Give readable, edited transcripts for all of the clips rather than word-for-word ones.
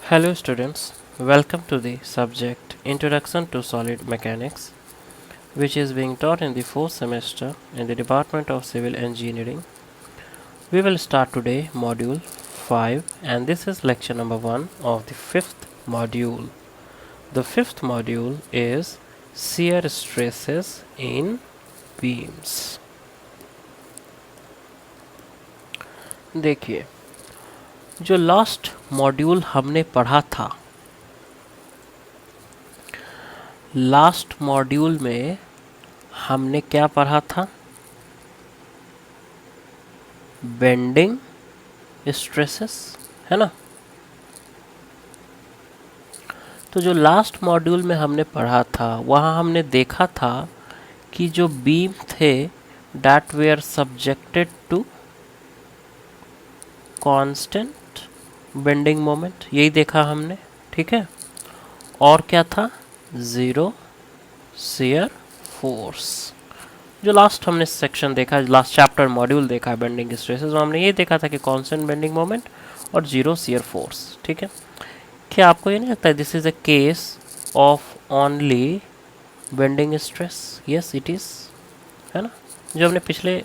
Hello students, welcome to the subject Introduction to Solid Mechanics, which is being taught in the 4th semester in the Department of Civil Engineering. We will start today module 5 and this is lecture number 1 of the 5th module. The 5th module is shear stresses in beams. देखिए, जो last module हमने पढ़ा था, last module में हमने क्या पढ़ा था? बेंडिंग स्ट्रेसेस, है ना? तो जो लास्ट मॉड्यूल में हमने पढ़ा था वहाँ हमने देखा था कि जो बीम थे that were subjected to constant bending moment, यही देखा हमने, ठीक है? और क्या था? Zero shear force. जो लास्ट हमने सेक्शन देखा, लास्ट चैप्टर मॉड्यूल देखा है बेंडिंग स्ट्रेसेस, तो हमने ये देखा था कि कांस्टेंट बेंडिंग मोमेंट और जीरो शियर फोर्स, ठीक है? क्या आपको ये नहीं लगता है this is a case of only bending stress? Yes it is, है ना? जो हमने पिछले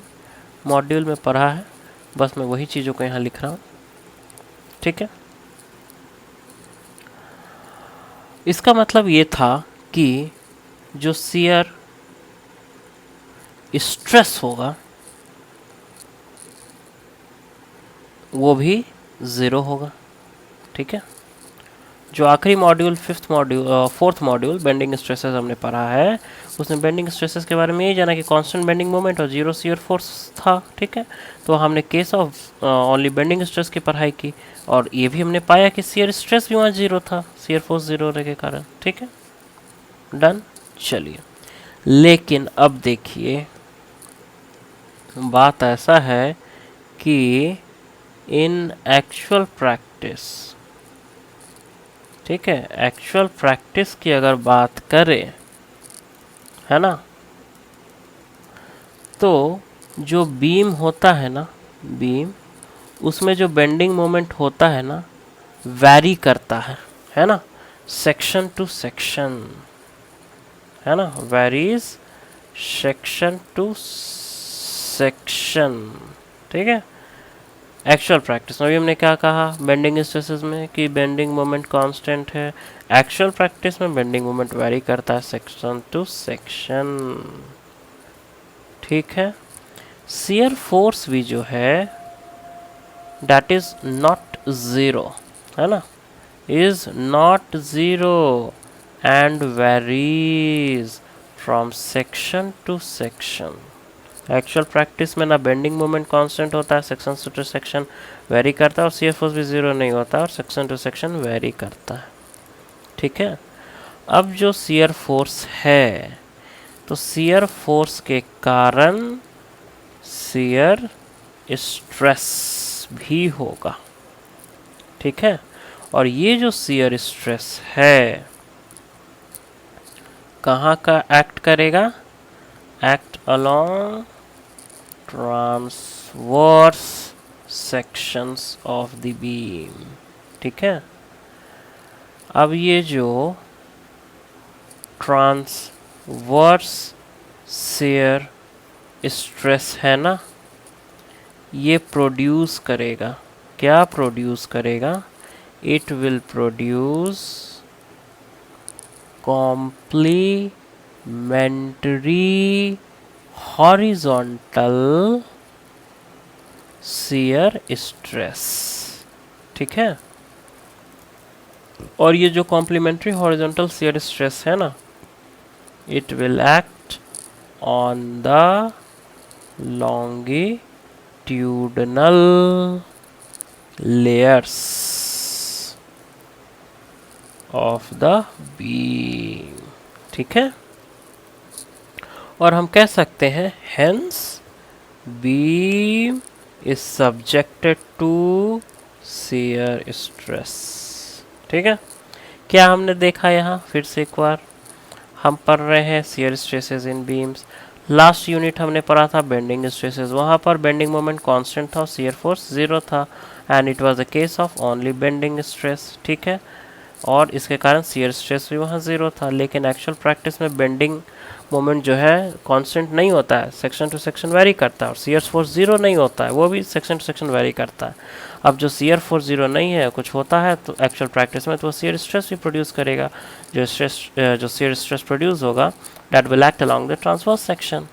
मॉड्यूल में पढ़ा है, बस मैं वही चीज़ों को यहाँ लिख रहा हूँ, ठीक है? इसका मतलब ये था कि जो शियर स्ट्रेस होगा वो भी ज़ीरो होगा, ठीक है? जो आखिरी module fourth module bending stresses हमने पढ़ा है, उसने बेंडिंग स्ट्रेसेस के बारे में यही जाना कि कांस्टेंट बेंडिंग मोमेंट और जीरो शियर फोर्स था, ठीक है? तो हमने case of only bending stress की पढ़ाई की और ये भी हमने पाया कि शियर स्ट्रेस भी वहाँ जीरो था, शियर फोर्स जीरो होने के कारण, ठीक है? डन। चलिए, लेकिन अब देखिए, बात ऐसा है कि इन एक्चुअल प्रैक्टिस, ठीक है, एक्चुअल प्रैक्टिस की अगर बात करें, है ना, तो जो बीम होता है ना, बीम, उसमें जो बेंडिंग मोमेंट होता है ना, वैरी करता है ना, सेक्शन टू सेक्शन, है ना, वैरीज सेक्शन टू सेक्शन, ठीक है? एक्चुअल प्रैक्टिस में अभी हमने क्या कहा बेंडिंग स्ट्रेसेस में कि बेंडिंग मोमेंट कांस्टेंट है। एक्चुअल प्रैक्टिस में बेंडिंग मोमेंट वेरी करता है सेक्शन टू सेक्शन, ठीक है? शियर फोर्स भी जो है दैट इज नॉट ज़ीरो, है ना, is not zero and varies from section two section. Actual practice में ना बेंडिंग मोमेंट कांस्टेंट होता है, सेक्शन टू सेक्शन वेरी करता है, और शियर फोर्स भी ज़ीरो नहीं होता और सेक्शन टू सेक्शन वेरी करता है, ठीक है? अब जो शियर फोर्स है, तो शियर फोर्स के कारण शियर स्ट्रेस भी होगा, ठीक है? और ये जो शियर स्ट्रेस है कहाँ का एक्ट करेगा? Act along transverse sections of the beam, ठीक है? अब ये जो ट्रांसवर्स शियर स्ट्रेस है ना, ये प्रोड्यूस करेगा, क्या प्रोड्यूस करेगा? It will produce complementary horizontal shear stress, ठीक है? और ये जो कॉम्प्लीमेंट्री हॉरिजॉन्टल शियर स्ट्रेस है ना, it will act on the longitudinal layers of the beam, ठीक है? और हम कह सकते हैं hence beam is subjected to shear stress, ठीक है? क्या हमने देखा यहाँ फिर से एक बार हम पढ़ रहे हैं शियर स्ट्रेसेस इन बीम्स। लास्ट यूनिट हमने पढ़ा था बेंडिंग स्ट्रेसेस, वहाँ पर बेंडिंग मोमेंट कांस्टेंट था और शियर फोर्स ज़ीरो था। And it was a case of only bending stress, ठीक है, और इसके कारण शियर स्ट्रेस भी वहाँ ज़ीरो था। लेकिन एक्चुअल प्रैक्टिस में बेंडिंग मोमेंट जो है कांस्टेंट नहीं होता है, सेक्शन टू सेक्शन वेरी करता है, और शियर फोर्स ज़ीरो नहीं होता है, वो भी सेक्शन टू सेक्शन वेरी करता है। अब जो शियर फोर्स ज़ीरो नहीं है, कुछ होता है तो एक्चुअल प्रैक्टिस में तो वो शियर स्ट्रेस भी प्रोड्यूस करेगा। जो शियर स्ट्रेस प्रोड्यूस होगा that will act along the transverse section,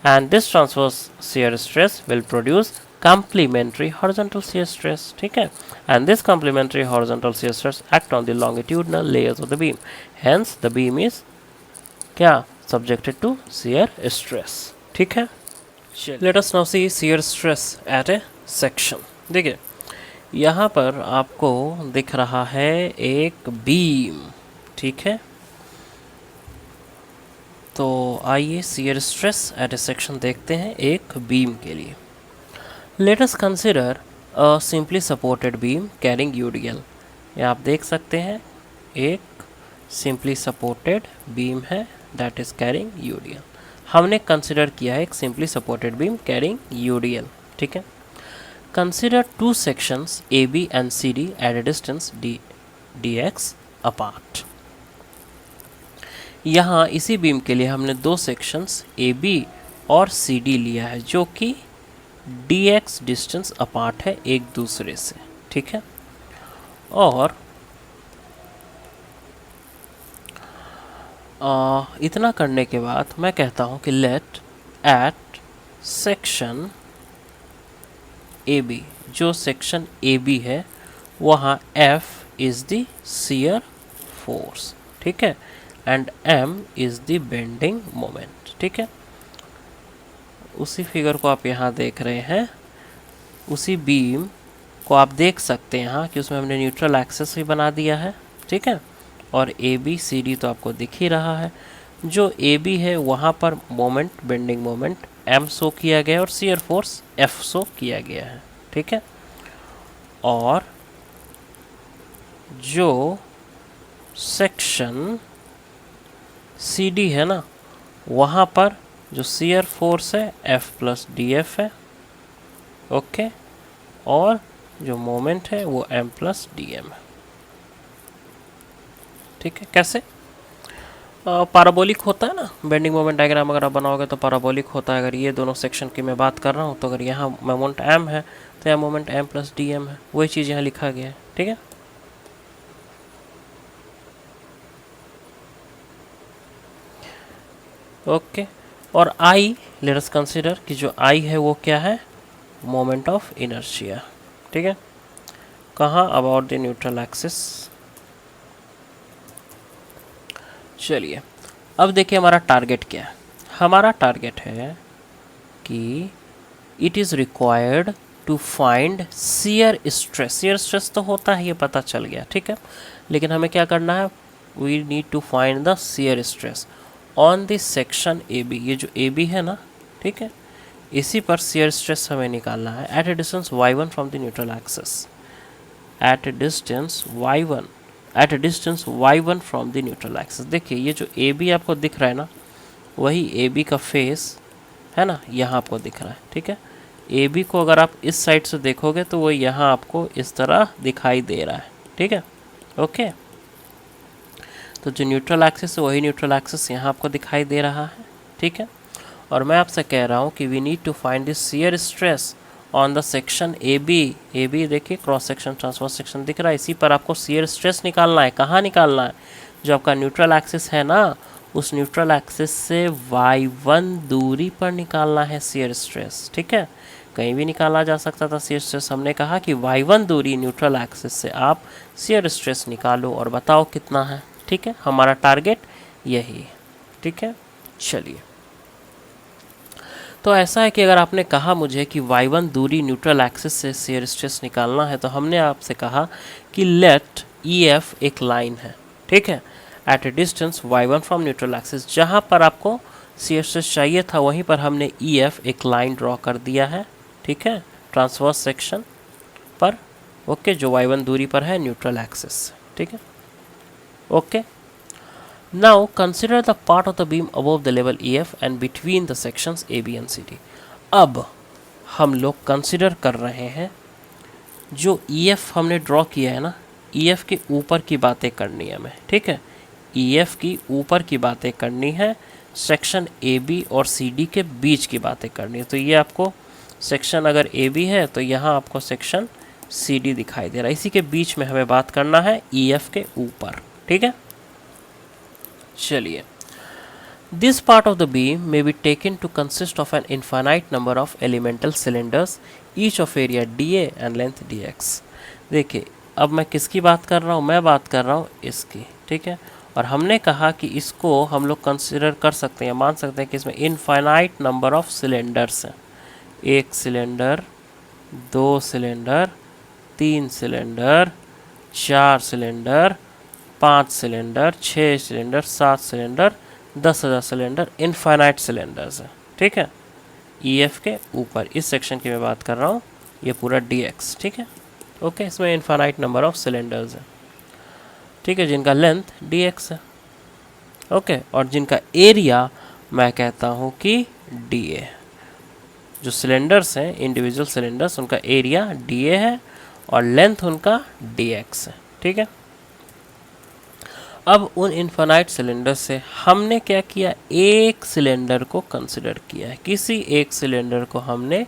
and this transverse shear stress will produce complementary horizontal shear stress, ठीक है, and this complementary horizontal shear stress act on the longitudinal layers of the beam, hence the beam is क्या subjected to shear stress, ठीक है। let us now see shear stress at a section। देखिए यहाँ पर आपको दिख रहा है एक बीम, ठीक है, तो आइए shear stress at a section देखते हैं एक बीम के लिए। Let us consider a simply supported beam carrying UDL. ये आप देख सकते हैं एक सिंपली सपोर्टेड बीम है दैट इज कैरिंग यूडीएल। हमने कंसिडर किया है एक simply supported beam carrying UDL, ठीक है। Consider two sections A B and C D at a distance D X apart. यहाँ इसी बीम के लिए हमने दो सेक्शंस ए बी और सी डी लिया है जो कि डी एक्स डिस्टेंस अपार्ट है एक दूसरे से, ठीक है। और इतना करने के बाद मैं कहता हूँ कि let at section A B, जो सेक्शन ए बी है वहाँ F is the shear force, ठीक है, and m is the bending moment, ठीक है। उसी फिगर को आप यहाँ देख रहे हैं, उसी बीम को आप देख सकते हैं यहाँ कि उसमें हमने न्यूट्रल एक्सेस भी बना दिया है, ठीक है, और ए बी सी डी तो आपको दिख ही रहा है। जो ए बी है वहाँ पर moment, bending moment m show किया गया है और शियर फोर्स f शो किया गया है, ठीक है। और जो सेक्शन सी डी है ना, वहाँ पर जो शियर फोर्स है F प्लस डी एफ है, ओके, और जो मोमेंट है वो M प्लस डी एम है, ठीक है। कैसे? पाराबोलिक होता है ना, बेंडिंग मोमेंट डायग्राम अगर आप बनाओगे तो पाराबोलिक होता है। अगर ये दोनों सेक्शन की मैं बात कर रहा हूँ तो अगर यहाँ मोमेंट M है तो यहाँ moment M plus D M है, वही चीज़ यहाँ लिखा गया है, ठीक है। ओके, और आई लेट अस कंसीडर कि जो आई है वो क्या है, मोमेंट ऑफ इनर्शिया, ठीक है। कहाँ? About the neutral axis. चलिए अब देखिए हमारा टारगेट क्या है। हमारा टारगेट है कि it is required to find shear stress. Shear stress तो होता है, ये पता चल गया, ठीक है, लेकिन हमें क्या करना है, we need to find the shear stress on this section A B. ये जो ए बी है ना, ठीक है, इसी पर शियर स्ट्रेस हमें निकालना है at a distance y1 from the neutral axis, at a distance y1, at a distance y1 from the neutral axis. देखिए ये जो ए बी आपको दिख रहा है ना, वही ए बी का फेस है ना, यहाँ आपको दिख रहा है, ठीक है। ए बी को अगर आप इस साइड से देखोगे तो वो यहाँ आपको इस तरह दिखाई दे रहा है, ठीक है, ओके। तो जो न्यूट्रल एक्सिस है वही न्यूट्रल एक्सिस यहाँ आपको दिखाई दे रहा है, ठीक है। और मैं आपसे कह रहा हूँ कि we need to find this shear stress on the section A B. A B देखिए क्रॉस सेक्शन ट्रांसवर्स सेक्शन दिख रहा है, इसी पर आपको शियर स्ट्रेस निकालना है। कहाँ निकालना है? जो आपका न्यूट्रल एक्सिस है ना, उस न्यूट्रल एक्सिस से y1 दूरी पर निकालना है शियर स्ट्रेस, ठीक है। कहीं भी निकाला जा सकता था शियर स्ट्रेस, हमने कहा कि y1 दूरी न्यूट्रल एक्सिस से आप शियर स्ट्रेस निकालो और बताओ कितना है, ठीक है। हमारा टारगेट यही है, ठीक है। चलिए तो ऐसा है कि अगर आपने कहा मुझे कि y1 दूरी न्यूट्रल एक्सिस से शियर स्ट्रेस निकालना है, तो हमने आपसे कहा कि लेट EF एक लाइन है, ठीक है, at a distance y1 from neutral axis. जहाँ पर आपको शियर स्ट्रेस चाहिए था वहीं पर हमने EF एक लाइन ड्रॉ कर दिया है, ठीक है, ट्रांसवर्स सेक्शन पर, ओके, जो y1 दूरी पर है न्यूट्रल एक्सिस, ठीक है, okay. Now consider the part of the beam above the level EF and between the sections AB and CD। अब हम लोग कंसिडर कर रहे हैं जो EF हमने ड्रॉ किया है ना, EF के ऊपर की बातें करनी है हमें, ठीक है। EF की ऊपर की बातें करनी है, सेक्शन AB और CD के बीच की बातें करनी है। तो ये आपको सेक्शन अगर AB है तो यहाँ आपको सेक्शन CD दिखाई दे रहा है, इसी के बीच में हमें बात करना है EF के ऊपर, ठीक है। चलिए, this part of the beam may be taken to consist of an infinite number of elemental cylinders, each of area dA and length dx। देखिए, अब मैं किसकी बात कर रहा हूँ, मैं बात कर रहा हूँ इसकी, ठीक है। और हमने कहा कि इसको हम लोग कंसिडर कर सकते हैं, मान सकते हैं कि इसमें इनफाइनाइट नंबर ऑफ सिलेंडर्स हैं। 1 cylinder, 2 cylinder, 3 cylinder, 4 cylinder, 5 cylinder, 6 cylinder, 7 cylinder, 10,000 cylinder, infinite cylinders है, ठीक है। EF के ऊपर इस सेक्शन की मैं बात कर रहा हूँ, ये पूरा DX, ठीक है। ओके, इसमें इनफाइनाइट नंबर ऑफ सिलेंडर्स है, ठीक है, जिनका लेंथ DX है, ओके। और जिनका एरिया मैं कहता हूँ कि DA। जो सिलेंडर्स हैं, इंडिविजुअल सिलेंडर्स, उनका एरिया DA है और लेंथ उनका DX है, ठीक है। अब उन इनफाइनाइट सिलेंडर से हमने क्या किया, एक सिलेंडर को कंसिडर किया है, किसी एक सिलेंडर को हमने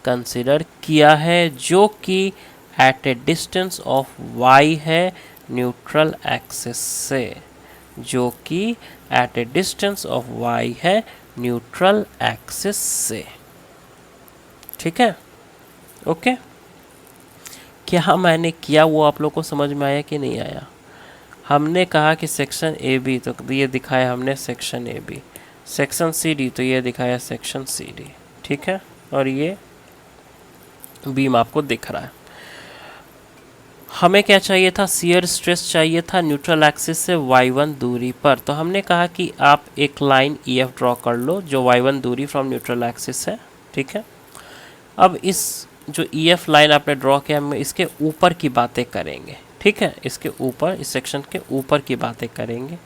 कंसिडर किया है जो कि at a distance of y है न्यूट्रल एक्सिस से, जो कि at a distance of y है न्यूट्रल एक्सिस से, ठीक है। ओके, क्या मैंने किया वो आप लोग को समझ में आया कि नहीं आया। हमने कहा कि सेक्शन AB, तो ये दिखाया हमने सेक्शन AB, सेक्शन CD, तो ये दिखाया सेक्शन CD, ठीक है। और ये बीम आपको दिख रहा है। हमें क्या चाहिए था, शियर स्ट्रेस चाहिए था न्यूट्रल एक्सिस से y1 दूरी पर। तो हमने कहा कि आप एक लाइन EF ड्रॉ कर लो जो y1 दूरी फ्रॉम न्यूट्रल एक्सिस है, ठीक है। अब इस जो EF लाइन आपने ड्रॉ किया, हम इसके ऊपर की बातें करेंगे, ठीक है। इसके ऊपर, इस सेक्शन के ऊपर की बातें करेंगे।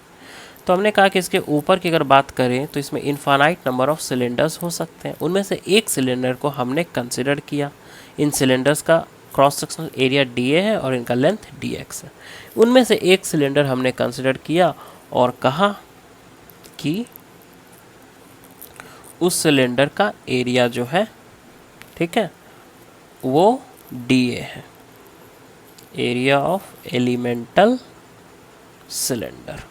तो हमने कहा कि इसके ऊपर की अगर बात करें तो इसमें इनफाइनाइट नंबर ऑफ सिलेंडर्स हो सकते हैं, उनमें से एक सिलेंडर को हमने कंसिडर किया। इन सिलेंडर्स का क्रॉस सेक्शनल एरिया DA है और इनका लेंथ DX है। उनमें से एक सिलेंडर हमने कंसिडर किया और कहा कि उस सिलेंडर का एरिया जो है, ठीक है, वो DA है, एरिया ऑफ एलिमेंटल सिलेंडर,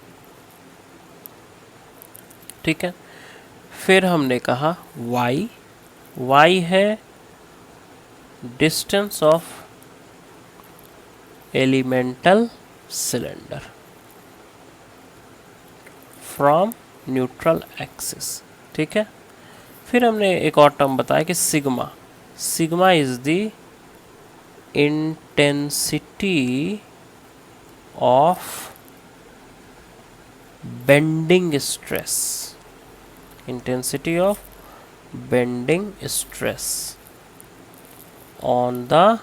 ठीक है। फिर हमने कहा y है distance of elemental cylinder from neutral axis, ठीक है। फिर हमने एक और टर्म बताया कि sigma is the intensity of bending stress, intensity of bending stress on the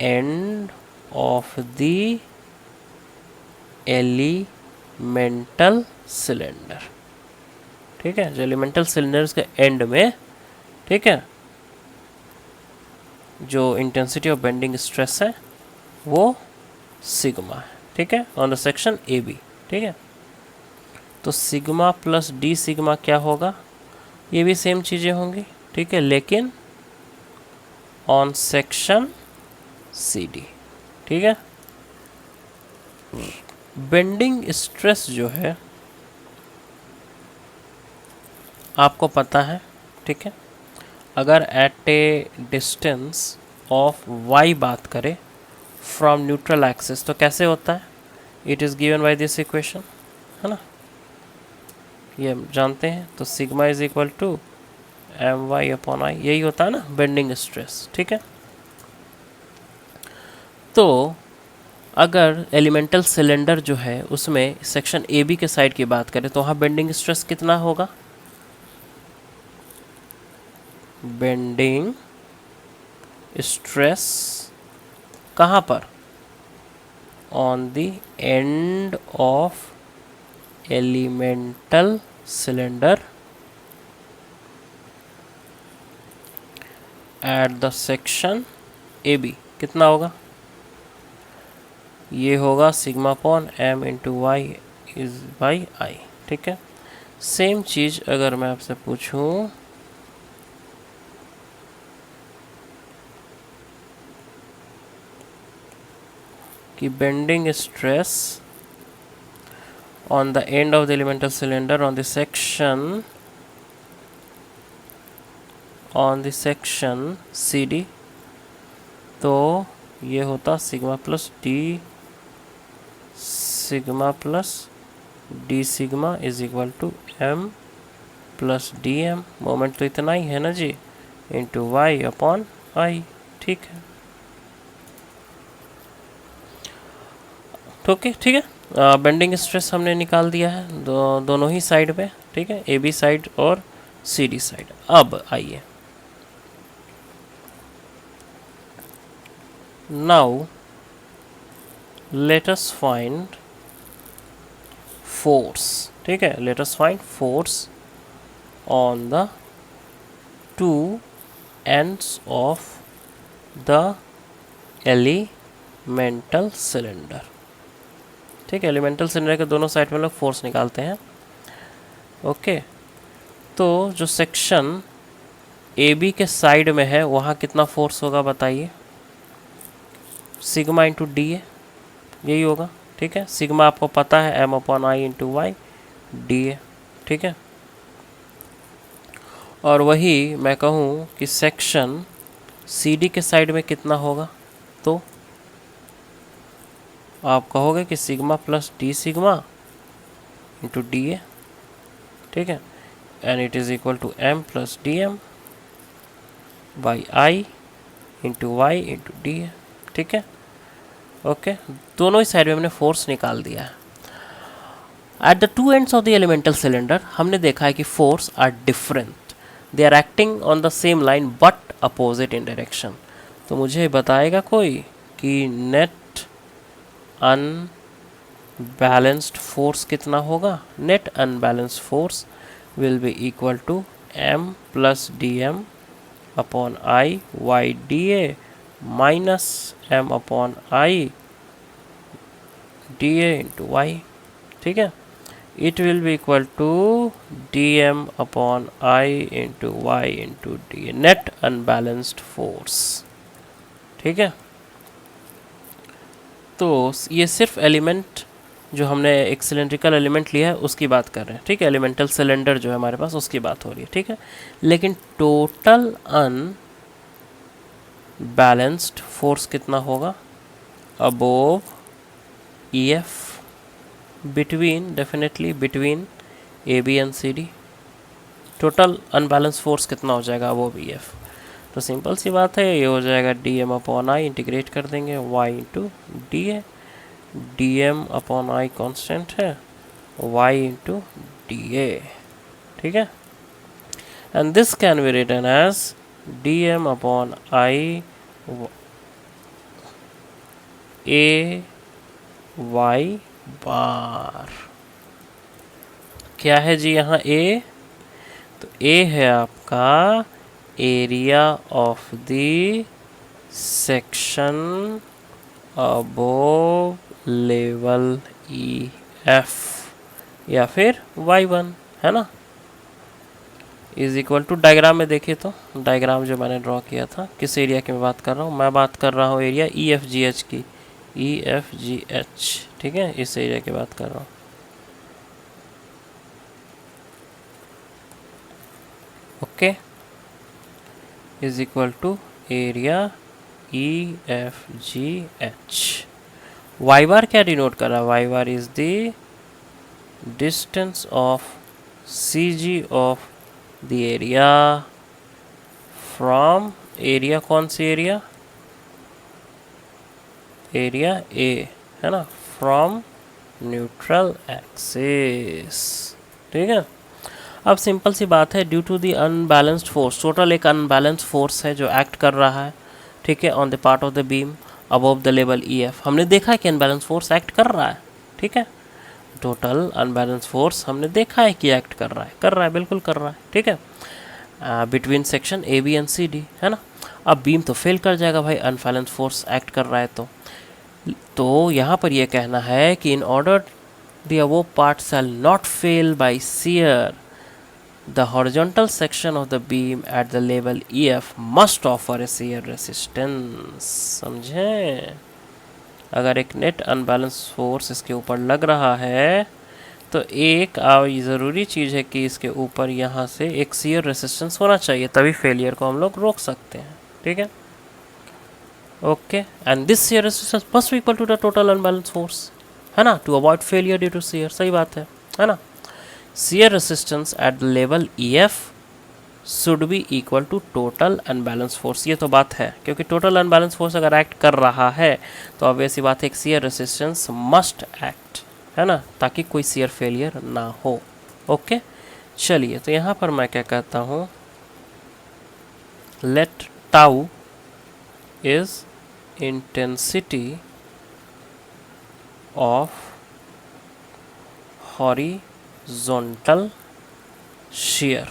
end of the elemental cylinder, ठीक है। जो एलिमेंटल सिलेंडर्स के एंड में, ठीक है, जो इंटेंसिटी ऑफ बेंडिंग स्ट्रेस है वो सिग्मा है, ठीक है, ऑन द सेक्शन AB, ठीक है। तो सिग्मा प्लस D सिग्मा क्या होगा, ये भी सेम चीज़ें होंगी, ठीक है, लेकिन ऑन सेक्शन CD, ठीक है। बेंडिंग स्ट्रेस जो है आपको पता है, ठीक है। अगर at a distance of y बात करें फ्रॉम न्यूट्रल एक्सिस तो कैसे होता है, it is given by this equation, है ना, ये हम जानते हैं। तो sigma is equal to my/i, यही होता है ना बेंडिंग स्ट्रेस, ठीक है। तो अगर एलिमेंटल सिलेंडर जो है उसमें सेक्शन AB के साइड की बात करें तो वहाँ बेंडिंग स्ट्रेस कितना होगा, बेंडिंग स्ट्रेस कहाँ पर, on the end of elemental cylinder at the section A B कितना होगा, ये होगा sigma upon M into Y is by I. ठीक है, सेम चीज़ अगर मैं आपसे पूछूं कि bending stress on the end of the elemental cylinder on the section CD, तो ये होता sigma plus D sigma is equal to M plus D M. Moment तो इतना ही है ना जी, इंटू वाई अपॉन आई। ठीक है, ठीक है। बेंडिंग स्ट्रेस हमने निकाल दिया है दोनों ही साइड पे। ठीक है, ए बी साइड और सी डी साइड। अब आइए, now let us find force. ठीक है, let us find force on the two ends of the elemental cylinder. ठीक है, एलिमेंटल सिलेंडर के दोनों साइड में लोग फोर्स निकालते हैं। ओके, तो जो सेक्शन ए बी के साइड में है वहाँ कितना फोर्स होगा बताइए, सिग्मा इंटू डी ए, यही होगा। ठीक है, सिग्मा आपको पता है M upon I into Y D A. ठीक है, और वही मैं कहूँ कि सेक्शन सी डी के साइड में कितना होगा, तो आप कहोगे कि sigma plus D sigma into D A. ठीक है, and it is equal to M plus D M by I into Y into D A. ठीक है, ओके, दोनों ही साइड में हमने फोर्स निकाल दिया है। At the two ends of the elemental cylinder हमने देखा है कि force are different, they are acting on the same line but opposite in direction. तो मुझे बताएगा कोई कि नेट अनबैलेंस्ड फोर्स कितना होगा। Net unbalanced force will be equal to M plus D M upon I Y D A minus M upon I D A into Y. ठीक है, it will be equal to D M upon I into Y into D A, net unbalanced force. ठीक है, तो ये सिर्फ element जो हमने एक सिलेंड्रिकल एलिमेंट लिया है उसकी बात कर रहे हैं। ठीक है, एलिमेंटल सिलेंडर जो है हमारे पास उसकी बात हो रही है। ठीक है, लेकिन टोटल अनबैलेंस्ड फोर्स कितना होगा, above E F between, definitely between A B and C D. Total unbalance force कितना हो जाएगा अबोव ई एफ, तो सिंपल सी बात है, ये हो जाएगा D M upon I, integrate कर देंगे Y into D A, D M upon I constant है, वाई इंटू डी ए। ठीक है, and this can be written as D M upon I A Y bar. क्या है जी यहाँ ए, तो ए है आपका area of the section above level E F, या फिर y1 है ना, इज इक्वल टू, डायग्राम में देखिए तो डायग्राम जो मैंने ड्रॉ किया था किस एरिया की मैं बात कर रहा हूँ, मैं बात कर रहा हूँ area E F G H की, ई एफ जी एच। ठीक है, इस एरिया की बात कर रहा हूँ। Okay, is equal to area E F G H. Y bar क्या डिनोट कर रहा है, Y bar is the distance of C G of the area from, area कौन सी एरिया, एरिया ए है ना, फ्रॉम न्यूट्रल एक्सिस। ठीक है, अब सिंपल सी बात है, due to the unbalanced force, total एक अनबैलेंस्ड फोर्स है जो एक्ट कर रहा है। ठीक है, on the part of the beam above the level E F. हमने देखा है कि अनबैलेंस फोर्स एक्ट कर रहा है। ठीक है, टोटल अनबैलेंस फोर्स हमने देखा है कि एक्ट कर रहा है, बिल्कुल कर रहा है। ठीक है, between section A B and C D है ना। अब बीम तो फेल कर जाएगा भाई, अनबैलेंस फोर्स एक्ट कर रहा है तो यहाँ पर यह कहना है कि in order the above part shall not fail by shear, the horizontal section of the beam at the level EF must offer a shear resistance। समझे? अगर एक नेट अनबैलेंस फोर्स इसके ऊपर लग रहा है तो एक ज़रूरी चीज़ है कि इसके ऊपर यहाँ से एक shear रेसिस्टेंस होना चाहिए, तभी फेलियर को हम लोग रोक सकते हैं। ठीक है, okay. And this shear resistance must be equal to the total unbalance force, है ना, to avoid failure due to shear। सही बात है ना। shear resistance at the level EF should be equal to total unbalanced force। ये तो बात है, क्योंकि टोटल अनबैलेंस फोर्स अगर एक्ट कर रहा है तो अब ऐसी बात है एक shear resistance must एक्ट, है ना, ताकि कोई shear फेलियर ना हो। ओके, चलिए तो यहाँ पर मैं क्या कहता हूँ, let tau is intensity of horizontal shear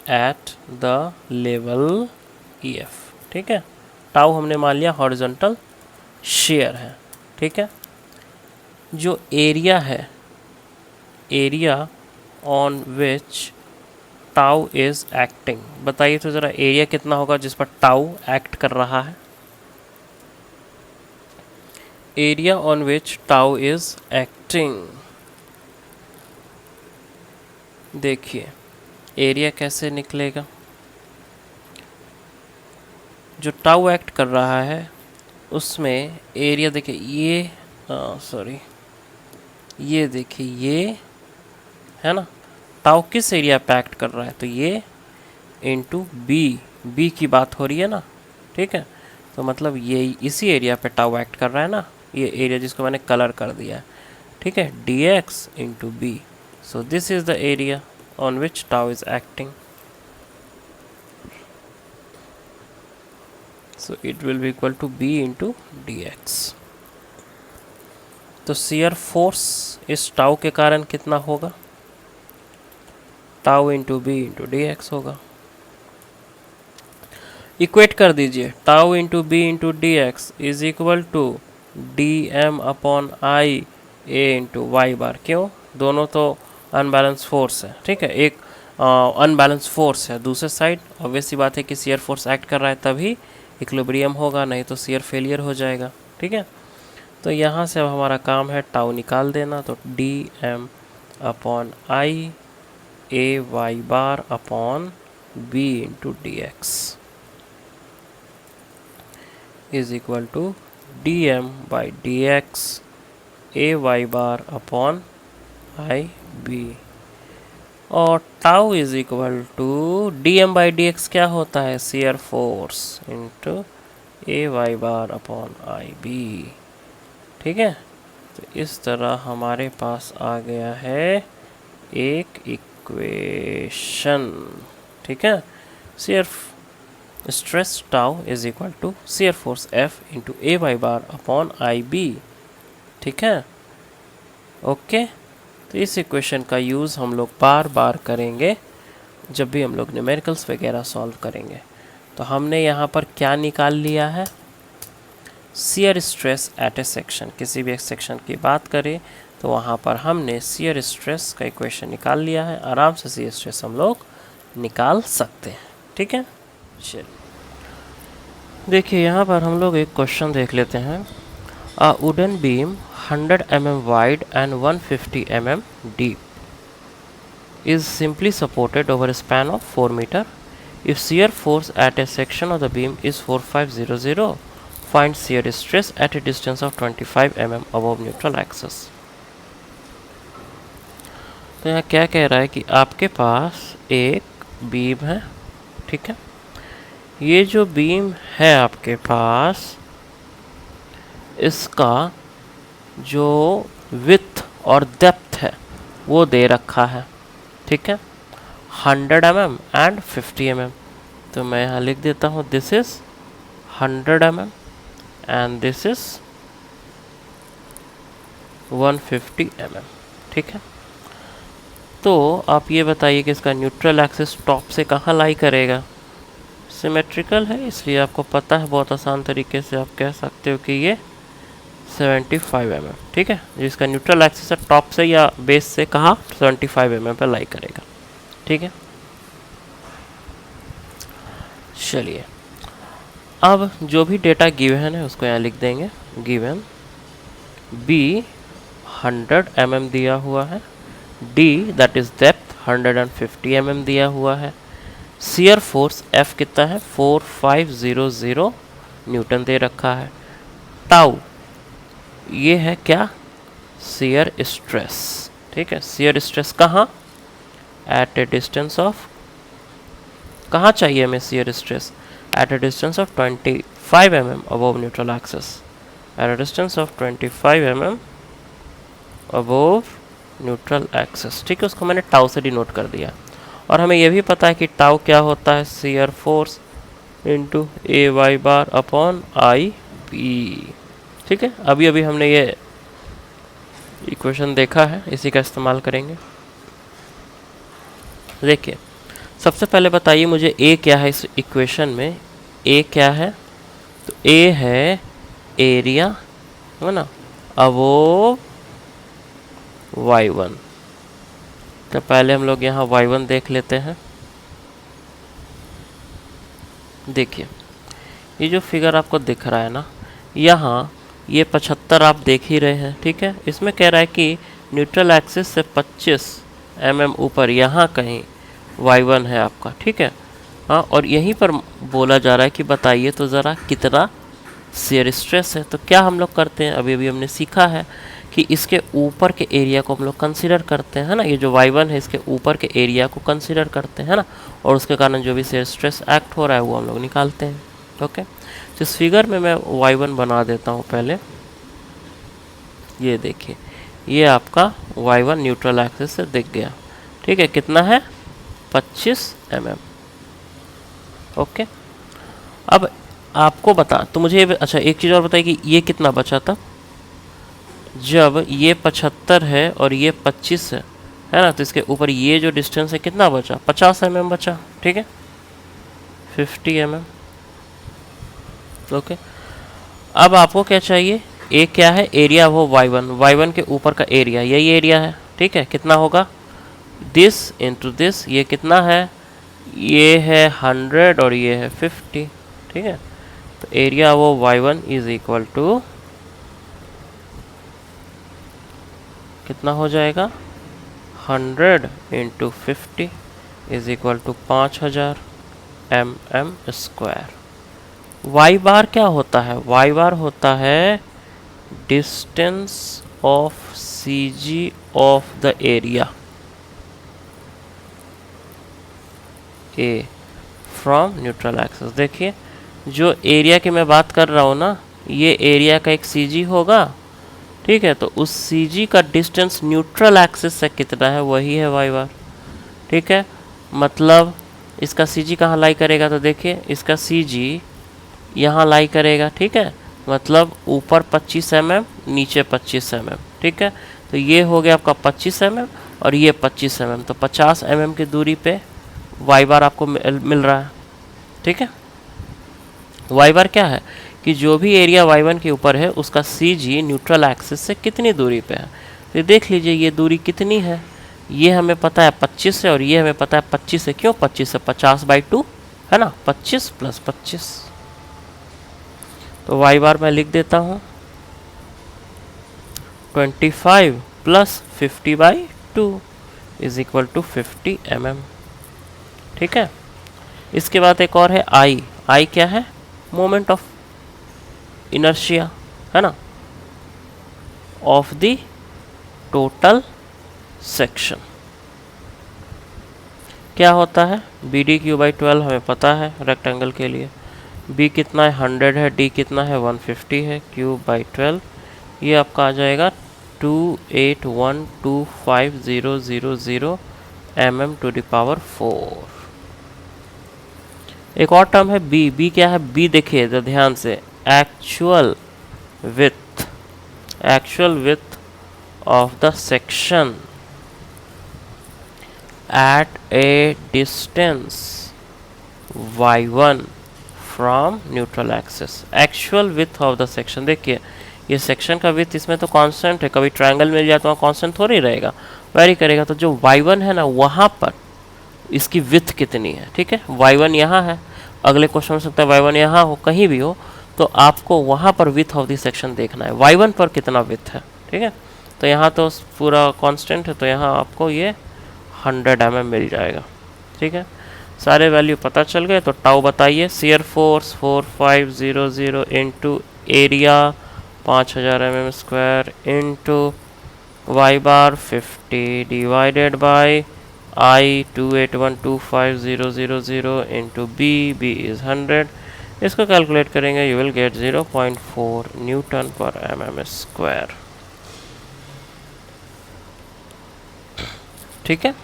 at the level EF। ठीक है, टाउ हमने मान लिया हॉरिजॉन्टल शेयर है। ठीक है, जो एरिया है, area on which tau is acting, बताइए तो ज़रा एरिया कितना होगा जिस पर टाउ एक्ट कर रहा है। Area on which tau is acting, देखिए एरिया कैसे निकलेगा, जो टाउ एक्ट कर रहा है उसमें एरिया देखिए, ये सॉरी ये देखिए, ये है ना, टाउ किस एरिया पे एक्ट कर रहा है, तो ये इंटू बी की बात हो रही है ना। ठीक है, तो मतलब ये इसी एरिया पे टाउ एक्ट कर रहा है ना, ये एरिया जिसको मैंने कलर कर दिया है। ठीक है, dx into B, so this is the area on which tau is acting, so it will be equal to b into dx। तो शियर फोर्स इस टाउ के कारण कितना होगा, tau into B into dx होगा। इक्वेट कर दीजिए, tau into B into dx is equal to dm upon I a into Y bar. क्यों, दोनों तो अनबैलेंस फोर्स है। ठीक है, एक अनबैलेंस फोर्स है, दूसरे साइड ऑब्वियस सी बात है कि शियर फोर्स एक्ट कर रहा है तभी इक्विलिब्रियम होगा, नहीं तो शियर फेलियर हो जाएगा। ठीक है, तो यहाँ से अब हमारा काम है टाउ निकाल देना, तो dm upon I A Y bar upon B into dx is equal to dm by dx A Y bar upon I B, और tau is equal to dm by dx क्या होता है, shear force into A Y bar upon I B. ठीक है, तो इस तरह हमारे पास आ गया है एक इक्वेशन। ठीक है, shear stress tau is equal to shear force F into A Y bar upon I B. ठीक है, ओके। तो इस इक्वेशन का यूज़ हम लोग बार बार करेंगे जब भी हम लोग न्यूमेरिकल्स वगैरह सॉल्व करेंगे। तो हमने यहाँ पर क्या निकाल लिया है, shear stress at a section, किसी भी एक सेक्शन की बात करें तो वहाँ पर हमने शियर स्ट्रेस का इक्वेशन निकाल लिया है। आराम से शियर स्ट्रेस हम लोग निकाल सकते हैं। ठीक है, चलिए देखिए यहाँ पर हम लोग एक क्वेश्चन देख लेते हैं। A wooden beam 100 mm wide and 150 mm deep is simply supported over a span of 4 meter. If shear force at a section of the beam is 4500, find shear stress at a distance of 25 mm above neutral axis. तो यहाँ क्या कह रहा है कि आपके पास एक beam है। ठीक है, ये जो बीम है आपके पास, इसका जो विड्थ और डेप्थ है वो दे रखा है। ठीक है, 100 mm एंड 50 mm। तो मैं यहाँ लिख देता हूँ, this is 100 mm and this is 150 mm। ठीक है, तो आप ये बताइए कि इसका न्यूट्रल एक्सिस टॉप से कहाँ लाई करेगा, सिमेट्रिकल है, इसलिए आपको पता है, बहुत आसान तरीके से आप कह सकते हो कि ये 75 mm, ठीक है। जिसका न्यूट्रल एक्सिस है टॉप से या बेस से कहाँ 75 mm पर लाई करेगा, ठीक है। चलिए अब जो भी डेटा गिवन है उसको यहाँ लिख देंगे। गिवन बी 100 mm दिया हुआ है, D that is depth 150 mm दिया हुआ है, शियर फोर्स F कितना है 4500 न्यूटन दे रखा है, टाउ ये है क्या शियर स्ट्रेस, ठीक है। शियर स्ट्रेस कहाँ एट ए डिस्टेंस ऑफ, कहाँ चाहिए हमें shear stress at a distance of 25 mm above neutral axis, at a distance of 25 mm above neutral axis, ठीक है। उसको मैंने टाउ से डिनोट कर दिया। और हमें यह भी पता है कि टाउ क्या होता है shear force into A Y bar upon I P, ठीक है। अभी अभी हमने ये इक्वेशन देखा है, इसी का इस्तेमाल करेंगे। देखिए सबसे पहले बताइए मुझे ए क्या है इस इक्वेशन में, ए क्या है, तो ए है एरिया, है ना, अबोव y1। तो पहले हम लोग यहाँ y1 देख लेते हैं। देखिए ये जो फिगर आपको दिख रहा है ना, यहाँ ये 75 आप देख ही रहे हैं, ठीक है। इसमें कह रहा है कि न्यूट्रल एक्सिस से 25 mm ऊपर यहाँ कहीं y1 है आपका, ठीक है। हाँ, और यहीं पर बोला जा रहा है कि बताइए तो ज़रा कितना शियर स्ट्रेस है। तो क्या हम लोग करते हैं, अभी अभी हमने सीखा है कि इसके ऊपर के एरिया को हम लोग कंसीडर करते हैं ना, ये जो y1 है इसके ऊपर के एरिया को कंसीडर करते हैं ना, और उसके कारण जो भी शियर स्ट्रेस एक्ट हो रहा है वो हम लोग निकालते हैं, ओके। तो इस फिगर में मैं y1 बना देता हूँ पहले। ये देखिए ये आपका y1 न्यूट्रल एक्सिस से दिख गया, ठीक है। कितना है 25 mm, ओके। अब आपको बता, तो मुझे अच्छा एक चीज़ और बताइए कि ये कितना बचा था, जब ये 75 है और ये 25 है ना, तो इसके ऊपर ये जो डिस्टेंस है कितना बचा 50 mm बचा, ठीक है 50 mm, ओके। अब आपको क्या चाहिए, ए क्या है एरिया वो y1 के ऊपर का एरिया, यही एरिया है, ठीक है। कितना होगा दिस इंटू दिस, ये कितना है, ये है 100 और ये है 50, ठीक है। तो एरिया वो y1 इज इक्वल टू कितना हो जाएगा 100 into 50 is equal to 5000 mm square. Y bar क्या होता है, वाई बार होता है distance of C G of the area A from neutral axis. देखिए जो एरिया की मैं बात कर रहा हूँ ना, ये एरिया का एक सी जी होगा, ठीक है। तो उस सी जी का डिस्टेंस न्यूट्रल एक्सिस से कितना है, वही है वाई बार, ठीक है। मतलब इसका सी जी कहाँ लाई करेगा, तो देखिए इसका सी जी यहाँ लाई करेगा, ठीक है। मतलब ऊपर 25 mm नीचे 25 mm, ठीक है। तो ये हो गया आपका 25 mm और ये 25 mm, तो 50 mm की दूरी पे वाई बार आपको मिल रहा है, ठीक है। वाई बार क्या है कि जो भी एरिया y1 के ऊपर है उसका सी जी न्यूट्रल एक्सिस से कितनी दूरी पे है। तो देख लीजिए ये दूरी कितनी है, ये हमें पता है 25 है और ये हमें पता है 25 है। क्यों 25 है, 50/2 है ना, 25 + 25। तो वाई बार मैं लिख देता हूँ 25 + 50/2 इज इक्वल टू 50 mm, ठीक है। इसके बाद एक और है आई, आई क्या है मोमेंट ऑफ इनर्शिया, है ना, ऑफ द टोटल सेक्शन। क्या होता है BD/12 हमें पता है रेक्टेंगल के लिए, B कितना है 100 है, D कितना है 150 है, Q/12 ये आपका आ जाएगा 2812500 mm⁴। एक और टर्म है B क्या है, B देखिए तो ध्यान से actual width of the section at a distance y1 from neutral axis. Actual width of the section, देखिए ये सेक्शन का विथ इसमें तो कांस्टेंट है, कभी ट्रायंगल मिल जाए तो वहाँ कांस्टेंट थोड़ी रहेगा, वेरी करेगा। तो जो y1 है ना, वहाँ पर इसकी विथ कितनी है, ठीक है। y1 यहाँ है, अगले क्वेश्चन में सकता है y1 यहाँ हो, कहीं भी हो, तो आपको वहाँ पर विथ ऑफ द सेक्शन देखना है, y1 पर कितना विथ है, ठीक है। तो यहाँ तो पूरा कांस्टेंट है, तो यहाँ आपको ये 100 mm मिल जाएगा, ठीक है। सारे वैल्यू पता चल गए, तो टाउ बताइए। Shear force 4500 into area 5000 mm² into Y bar 50 divided by I 2812500 into B is 100। इसको कैलकुलेट करेंगे, यू विल गेट 0.4 न्यूटन पर mm², ठीक है।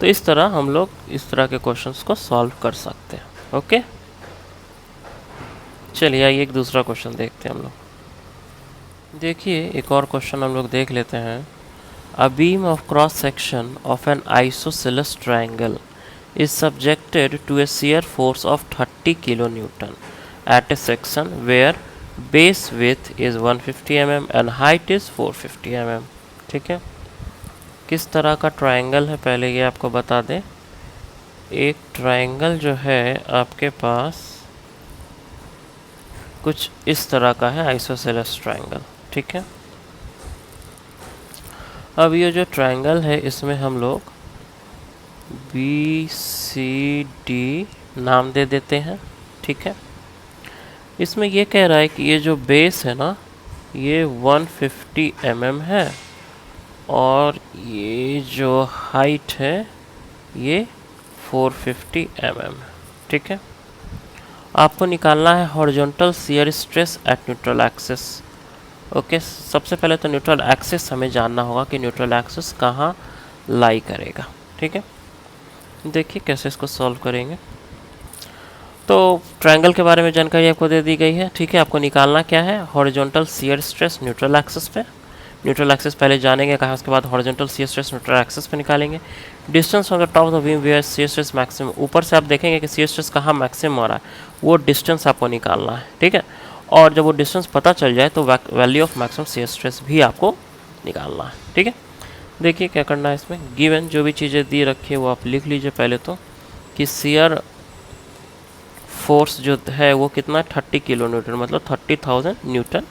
तो इस तरह हम लोग इस तरह के क्वेश्चंस को सॉल्व कर सकते हैं। ओके, चलिए आइए एक दूसरा क्वेश्चन देखते हैं हम लोग। देखिए एक और क्वेश्चन हम लोग देख लेते हैं। A beam of cross section of N isosceles triangle is subjected to a shear force of 30 kN at a section where base width is 150 mm and height is 450 mm, ठीक है। किस तरह का ट्रायंगल है पहले ये आपको बता दें। एक ट्रायंगल जो है आपके पास कुछ इस तरह का है, आइसोसेलेस ट्रायंगल, ठीक है। अब ये जो ट्रायंगल है इसमें हम लोग BCD नाम दे देते हैं, ठीक है। इसमें ये कह रहा है कि ये जो बेस है ना, ये 150 mm है और ये जो हाइट है ये 450 mm, ठीक है। आपको निकालना है horizontal shear stress eight neutral axis. Okay, सबसे पहले तो न्यूट्रल एक्सिस हमें जानना होगा कि न्यूट्रल एक्सिस कहाँ लाई करेगा, ठीक है। देखिए कैसे इसको सॉल्व करेंगे। तो ट्रायंगल के बारे में जानकारी आपको दे दी गई है, ठीक है। आपको निकालना क्या है, horizontal shear stress neutral axis पे। न्यूट्रल एक्सिस पहले जानेंगे कहाँ, उसके बाद horizontal shear stress neutral axis पे निकालेंगे। Distance from the top of the beam where shear stress maximum, ऊपर से आप देखेंगे कि शियर स्ट्रेस कहाँ मैक्सिमम हो रहा है, वो डिस्टेंस आपको निकालना है, ठीक है। और जब वो डिस्टेंस पता चल जाए तो value of maximum shear stress भी आपको निकालना है, ठीक है। देखिए क्या करना है इसमें, गिवन जो भी चीज़ें दी रखी है वो आप लिख लीजिए पहले तो, कि शियर फोर्स जो है वो कितना 30 kN, मतलब 30,000 न्यूटन।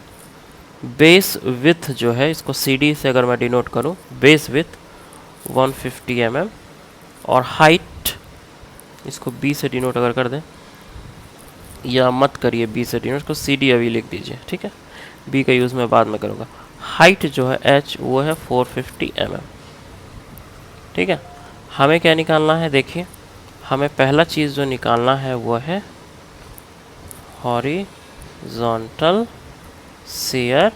बेस विथ जो है, इसको CD से अगर मैं डिनोट करूं, बेस विथ 150 mm और हाइट इसको B से डिनोट अगर कर दें, या मत करिए B से डिनोट, इसको CD अभी लिख दीजिए, ठीक है। B का यूज़ मैं बाद में करूँगा। हाइट जो है H वो है 450 mm, ठीक है। हमें क्या निकालना है, देखिए हमें पहला चीज़ जो निकालना है वो है हॉरिजॉन्टल शियर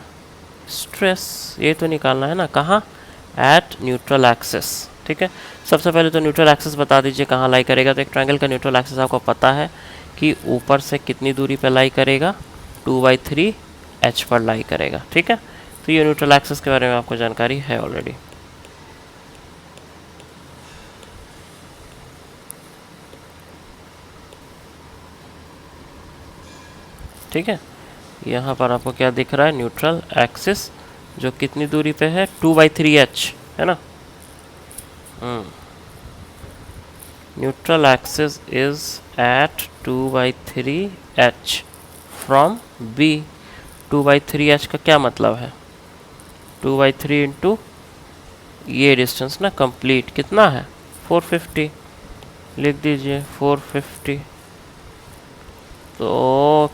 स्ट्रेस, ये तो निकालना है ना, कहाँ, एट न्यूट्रल एक्सिस, ठीक है। सबसे पहले तो न्यूट्रल एक्सिस बता दीजिए कहाँ लाई करेगा। तो एक ट्रायंगल का न्यूट्रल एक्सिस आपको पता है कि ऊपर से कितनी दूरी पर लाई करेगा, 2/3 H पर लाई करेगा, ठीक है। तो ये न्यूट्रल एक्सिस के बारे में आपको जानकारी है ऑलरेडी। ठीक है, यहाँ पर आपको क्या दिख रहा है, न्यूट्रल एक्सिस जो कितनी दूरी पे है, 2/3 H, है ना। Neutral axis is at 2/3 H from B। 2/3 H का क्या मतलब है, 2/3 इंटू ये डिस्टेंस ना कंप्लीट कितना है, 450, लिख दीजिए 450। तो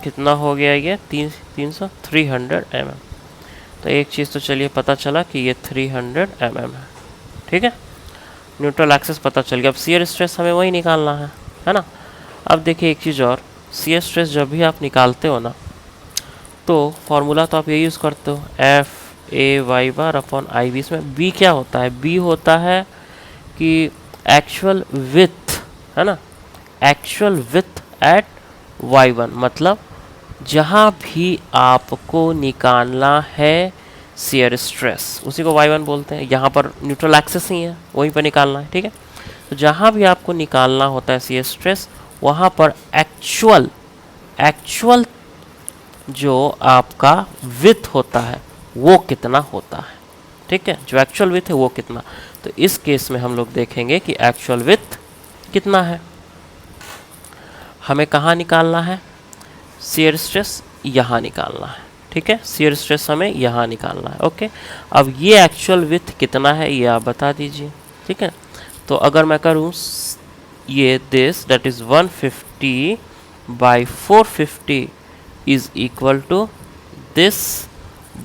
कितना हो गया ये, 300 mm। तो एक चीज़ तो चलिए पता चला कि ये 300 mm है, ठीक है। न्यूट्रल एक्सिस पता चल गया। अब शियर स्ट्रेस हमें वही निकालना है ना। अब देखिए एक चीज़ और, शियर स्ट्रेस जब भी आप निकालते हो ना, तो फॉर्मूला तो आप ये यूज़ करते हो, FA/y/IB। इसमें B क्या होता है, B होता है कि एक्चुअल विथ, है ना, एक्चुअल विथ एट y1, मतलब जहाँ भी आपको निकालना है शियर स्ट्रेस, उसी को y1 बोलते हैं। यहाँ पर न्यूट्रल एक्सिस ही है, वहीं पर निकालना है, ठीक है। तो जहाँ भी आपको निकालना होता है शियर स्ट्रेस, वहाँ पर एक्चुअल जो आपका विथ होता है वो कितना होता है, ठीक है, जो एक्चुअल विथ है वो कितना। तो इस केस में हम लोग देखेंगे कि एक्चुअल विथ कितना है। हमें कहाँ निकालना है, शियर स्ट्रेस यहाँ निकालना है, ठीक है, शियर स्ट्रेस हमें यहाँ निकालना है। ओके, अब ये एक्चुअल विथ कितना है ये आप बता दीजिए, ठीक है। तो अगर मैं करूँ ये this that is 150 by 450 is equal to this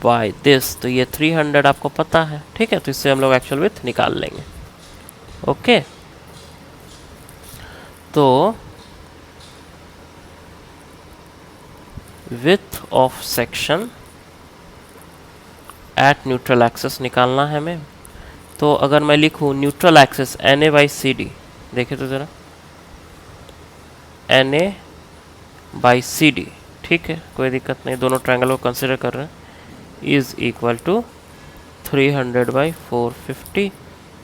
by this, तो ये 300 आपको पता है, ठीक है। तो इससे हम लोग एक्चुअल विथ निकाल लेंगे। ओके, तो width of section at neutral axis निकालना है हमें। तो अगर मैं लिखूं neutral axis NA by CD, देखे तो ज़रा NA बाई CD, ठीक है, कोई दिक्कत नहीं, दोनों ट्रायंगल को कंसिडर कर रहे हैं, इज इक्वल टू 300 बाई 450।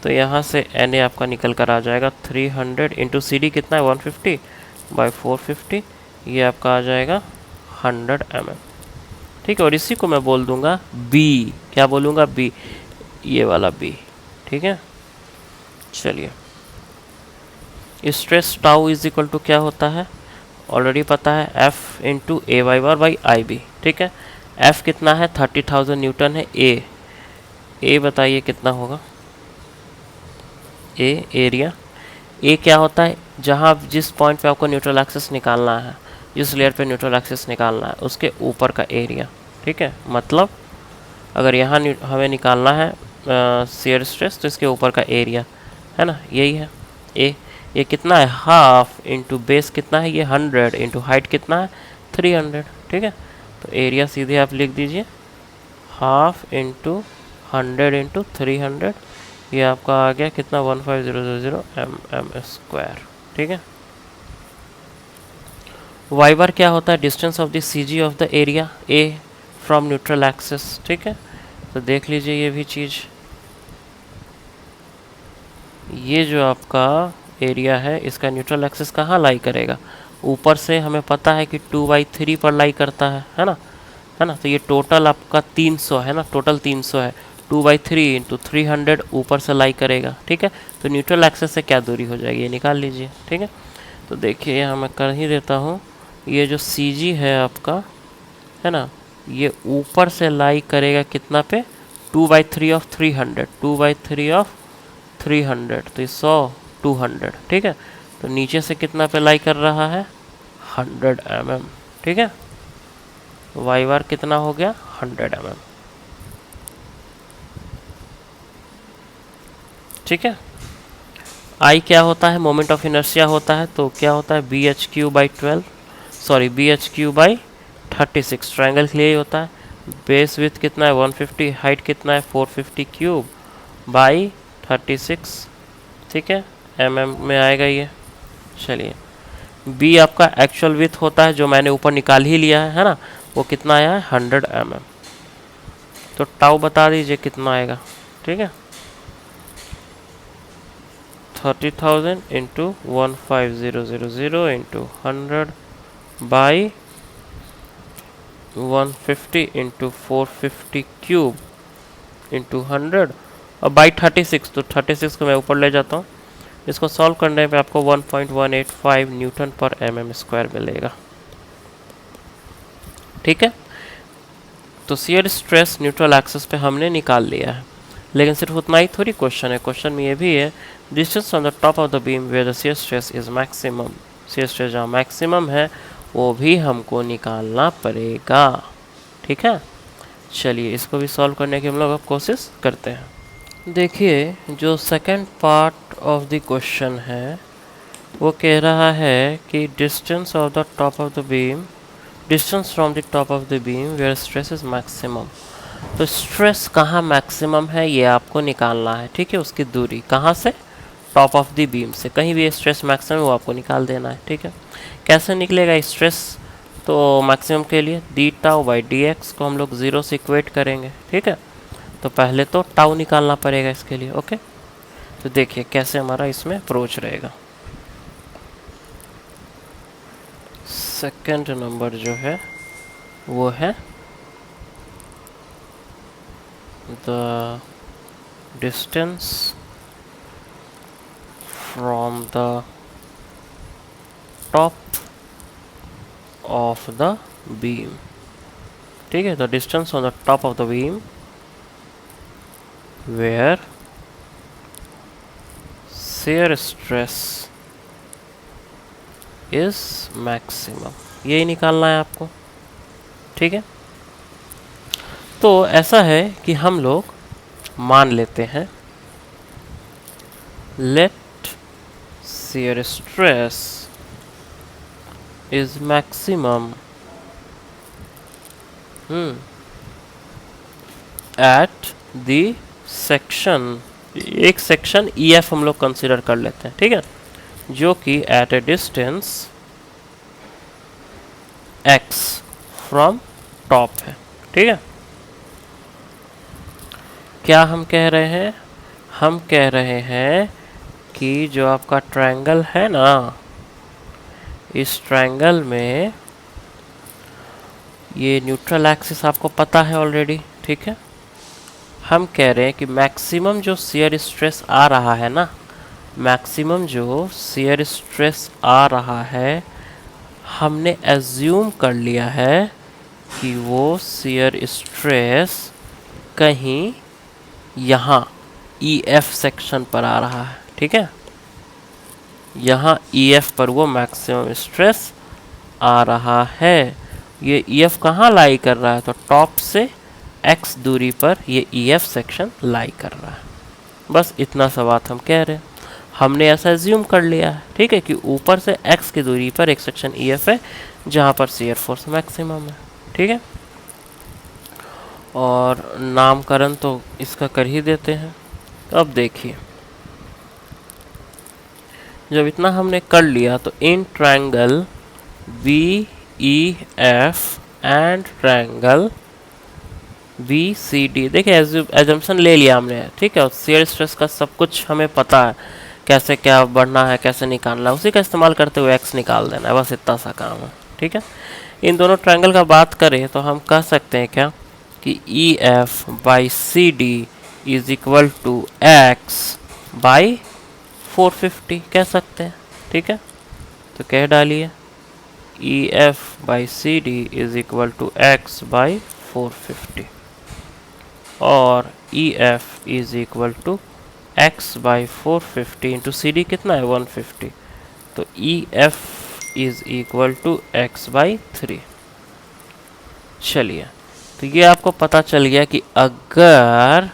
तो यहाँ से NA आपका निकल कर आ जाएगा 300 इंटू CD कितना है 150 बाई 450, ये आपका आ जाएगा 100 mm, ठीक है। और इसी को मैं बोल दूंगा B, क्या बोलूँगा B, ये वाला B, ठीक है। चलिए, stress tau is equal to क्या होता है, ऑलरेडी पता है, F into A Y bar by I B, ठीक है। F कितना है 30,000 न्यूटन है। ए बताइए कितना होगा, एरिया। ए क्या होता है, जहाँ जिस पॉइंट पे आपको न्यूट्रल एक्सिस निकालना है, जिस लेयर पे न्यूट्रल एक्सिस निकालना है उसके ऊपर का एरिया, ठीक है। मतलब अगर यहाँ हमें निकालना है शियर स्ट्रेस, तो इसके ऊपर का एरिया है ना, यही है ए। ये कितना है, हाफ इंटू बेस कितना है, ये 100 इंटू हाइट कितना है 300, ठीक है। तो एरिया सीधे आप लिख दीजिए हाफ इंटू 100 इंटू 300, ये आपका आ गया कितना 15000 mm स्क्वायर, ठीक है। वाई बार क्या होता है, distance of the CG of the area A from neutral axis, ठीक है। तो देख लीजिए ये भी चीज़, ये जो आपका एरिया है इसका न्यूट्रल एक्सिस कहाँ लाई करेगा, ऊपर से हमें पता है कि 2/3 पर लाई करता है ना, है ना। तो ये टोटल आपका 300 है ना, टोटल 300 है, 2/3 इंटू 300 ऊपर से लाई करेगा, ठीक है। तो न्यूट्रल एक्सिस से क्या दूरी हो जाएगी ये निकाल लीजिए, ठीक है। तो देखिए यहाँ मैं कर ही देता हूँ, ये जो CG है आपका, है ना, ये ऊपर से लाई करेगा कितना पे, 2/3 ऑफ 300, 2/3 ऑफ 300, तो ये 100 200, ठीक है। तो नीचे से कितना पे लाई कर रहा है 100 mm, ठीक है। वाई बार कितना हो गया 100 mm, ठीक है। आई क्या होता है, मोमेंट ऑफ इनर्शिया होता है, तो क्या होता है BHQ/12, सॉरी BHQ/36, ट्रायंगल के लिए ही होता है। बेस विथ कितना है 150, हाइट कितना है 450 क्यूब बाई 36, ठीक है, mm में आएगा ये। चलिए, बी आपका एक्चुअल विथ होता है जो मैंने ऊपर निकाल ही लिया है ना, वो कितना आया है 100 mm। तो टाउ बता दीजिए कितना आएगा, ठीक है, 30,000 into 15000 into 100 by 150 into 450 cube into 100 और बाई 36, तो 36 को मैं ऊपर ले जाता हूँ, इसको सॉल्व करने पे आपको 1.185 न्यूटन पर mm स्क्वायर मिलेगा, ठीक है। तो शियर स्ट्रेस न्यूट्रल एक्सिस पे हमने निकाल लिया है, लेकिन सिर्फ उतना ही थोड़ी क्वेश्चन है, क्वेश्चन में ये भी है distance on the top of the beam where the shear stress is maximum, shear stress जहाँ मैक्सिमम है वो भी हमको निकालना पड़ेगा, ठीक है। चलिए इसको भी सॉल्व करने की हम लोग अब कोशिश करते हैं। देखिए जो second part of the question है वो कह रहा है कि distance of the top of the beam, distance from the top of the beam where stress is maximum. तो स्ट्रेस कहाँ मैक्सिमम है ये आपको निकालना है, ठीक है। उसकी दूरी कहाँ से, टॉप ऑफ द बीम से, कहीं भी स्ट्रेस मैक्सिमम वो आपको निकाल देना है, ठीक है। कैसे निकलेगा स्ट्रेस, तो मैक्सिमम के लिए D tau by D x को हम लोग 0 से इक्वेट करेंगे, ठीक है। तो पहले तो टाउ निकालना पड़ेगा इसके लिए, ओके। तो देखिए कैसे हमारा इसमें अप्रोच रहेगा। सेकंड नंबर जो है वो है the distance from the top of the beam. ठीक है, the distance on the top of the beam where shear stress is maximum, यही निकालना है आपको। ठीक है, तो ऐसा है कि हम लोग मान लेते हैं let shear stress is maximum at the section, एक सेक्शन EF हम लोग कंसिडर कर लेते हैं। ठीक है, जो कि at a distance x from top है। ठीक है, क्या हम कह रहे हैं? हम कह रहे हैं कि जो आपका ट्रायंगल है ना, इस ट्रायंगल में ये न्यूट्रल एक्सिस आपको पता है ऑलरेडी। ठीक है, हम कह रहे हैं कि मैक्सिमम जो शियर स्ट्रेस आ रहा है ना, मैक्सिमम जो शियर स्ट्रेस आ रहा है, हमने एज्यूम कर लिया है कि वो शियर स्ट्रेस कहीं यहाँ EF सेक्शन पर आ रहा है। ठीक है, यहाँ EF पर वो मैक्सिमम स्ट्रेस आ रहा है। ये EF कहाँ लाई कर रहा है? तो टॉप से x दूरी पर ये EF सेक्शन लाई कर रहा है। बस इतना सा बात हम कह रहे हैं, हमने ऐसा एज्यूम कर लिया है। ठीक है, कि ऊपर से x की दूरी पर एक सेक्शन EF है जहाँ पर शियर फोर्स मैक्सिमम है। ठीक है, और नामकरण तो इसका कर ही देते हैं। अब देखिए, जब इतना हमने कर लिया तो in triangle BEF and triangle BCD, देखिए एजम्पशन ले लिया हमने। ठीक है, और शियर स्ट्रेस का सब कुछ हमें पता है, कैसे क्या बढ़ना है, कैसे निकालना है, उसी का इस्तेमाल करते हुए x निकाल देना है। बस इतना सा काम है। ठीक है, इन दोनों ट्रायंगल का बात करें तो हम कह सकते हैं क्या कि EF by CD is equal to x by 450 कह सकते हैं। ठीक है, तो कह डालिए EF by CD is equal to x by 450 और EF is equal to x by 450 into CD कितना है 150, तो EF is equal to x by 3। चलिए, तो ये आपको पता चल गया कि अगर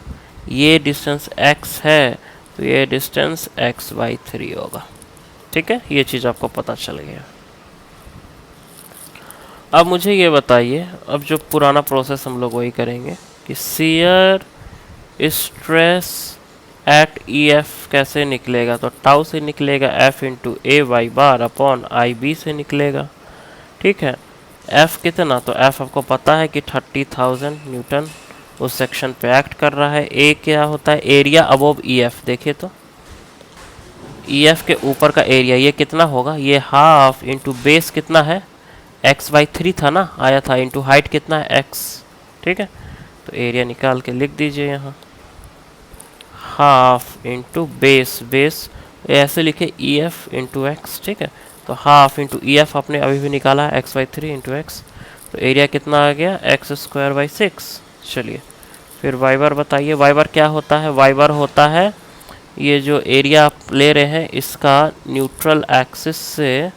ये डिस्टेंस x है तो ये डिस्टेंस x बाई 3 होगा। ठीक है, ये चीज़ आपको पता चल गया। अब मुझे ये बताइए, अब जो पुराना प्रोसेस हम लोग वही करेंगे कि शियर स्ट्रेस एट EF कैसे निकलेगा, तो टाउ से निकलेगा F into AY bar upon IB से निकलेगा। ठीक है, F कितना, तो F आपको पता है कि 30,000 न्यूटन उस सेक्शन पे एक्ट कर रहा है। A क्या होता है? Area above EF। देखिए तो EF के ऊपर का एरिया ये कितना होगा, ये हाफ इंटू बेस कितना है x बाई 3 था ना, आया था, इंटू हाइट कितना है x। ठीक है, तो एरिया निकाल के लिख दीजिए यहाँ, हाफ इंटू बेस, बेस ऐसे लिखे EF इंटू एक्स। ठीक है, तो हाफ इंटू EF आपने अभी भी निकाला है x बाई 3 इंटू एक्स, तो एरिया कितना आ गया x स्क्वायर बाई 6। चलिए, फिर y बार बताइए, y बार क्या होता है? y बार होता है ये जो एरिया आप ले रहे हैं इसका न्यूट्रल एक्सिस से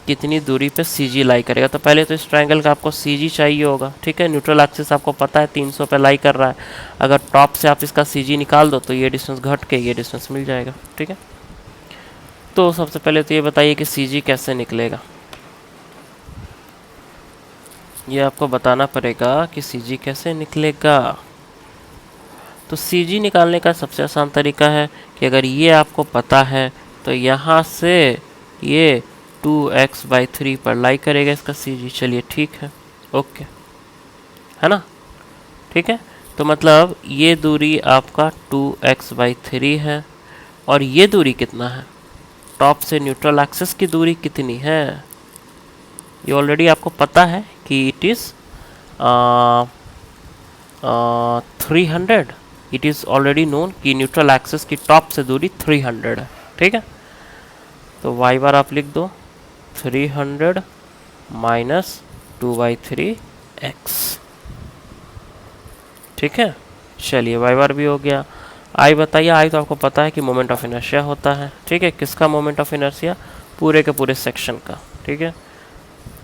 कितनी दूरी पे CG लाई करेगा। तो पहले तो इस ट्रायंगल का आपको CG चाहिए होगा। ठीक है, न्यूट्रल एक्सिस आपको पता है 300 पे लाई कर रहा है, अगर टॉप से आप इसका CG निकाल दो तो ये डिस्टेंस घट के ये डिस्टेंस मिल जाएगा। ठीक है, तो सबसे पहले तो ये बताइए कि CG कैसे निकलेगा। ये आपको बताना पड़ेगा कि CG कैसे निकलेगा। तो CG निकालने का सबसे आसान तरीका है कि अगर ये आपको पता है तो यहाँ से ये 2x बाई 3 पर लाई करेगा इसका CG। चलिए ठीक है, ओके, है ना। ठीक है, तो मतलब ये दूरी आपका 2x बाई 3 है और ये दूरी कितना है, टॉप से न्यूट्रल एक्सिस की दूरी कितनी है ये ऑलरेडी आपको पता है कि it is 300। It is already known कि न्यूट्रल एक्सिस की टॉप से दूरी 300 है। ठीक है, तो y बार आप लिख दो 300 माइनस 2/3x। ठीक है, चलिए y बार भी हो गया। आई बताइए, आई तो आपको पता है कि मोमेंट ऑफ इनर्शिया होता है। ठीक है, किसका मोमेंट ऑफ इनर्शिया? पूरे के पूरे सेक्शन का। ठीक है,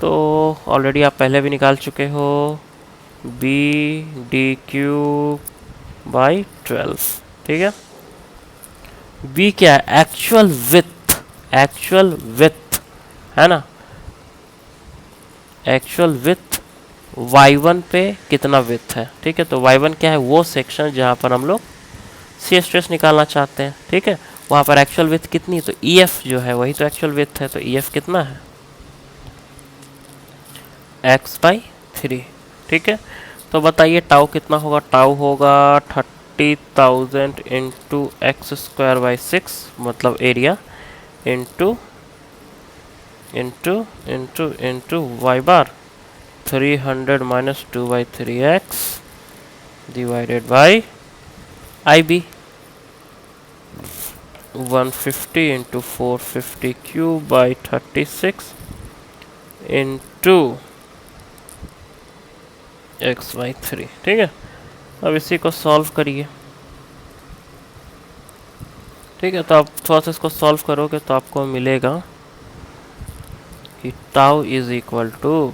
तो ऑलरेडी आप पहले भी निकाल चुके हो, b/12। ठीक है, b क्या है? एक्चुअल विथ, एक्चुअल विथ है ना, एक्चुअल विथ y1 पे कितना विथ है। ठीक है, तो y1 क्या है? वो सेक्शन जहाँ पर हम लोग शियर स्ट्रेस निकालना चाहते हैं। ठीक है, वहाँ पर एक्चुअल विथ कितनी? तो EF जो है वही तो एक्चुअल विथ है, तो EF कितना है? x/3। ठीक है, तो बताइए टाउ कितना होगा? टाउ होगा 30,000 इंटू x²/6, मतलब area, into y bar 300 minus 2/3x divided by IB 150 into 450 cube by 36 into x/3। ठीक है, अब इसी को सॉल्व करिए। ठीक है, तो आप थोड़ा सा इसको सॉल्व करोगे तो आपको मिलेगा कि tau is equal to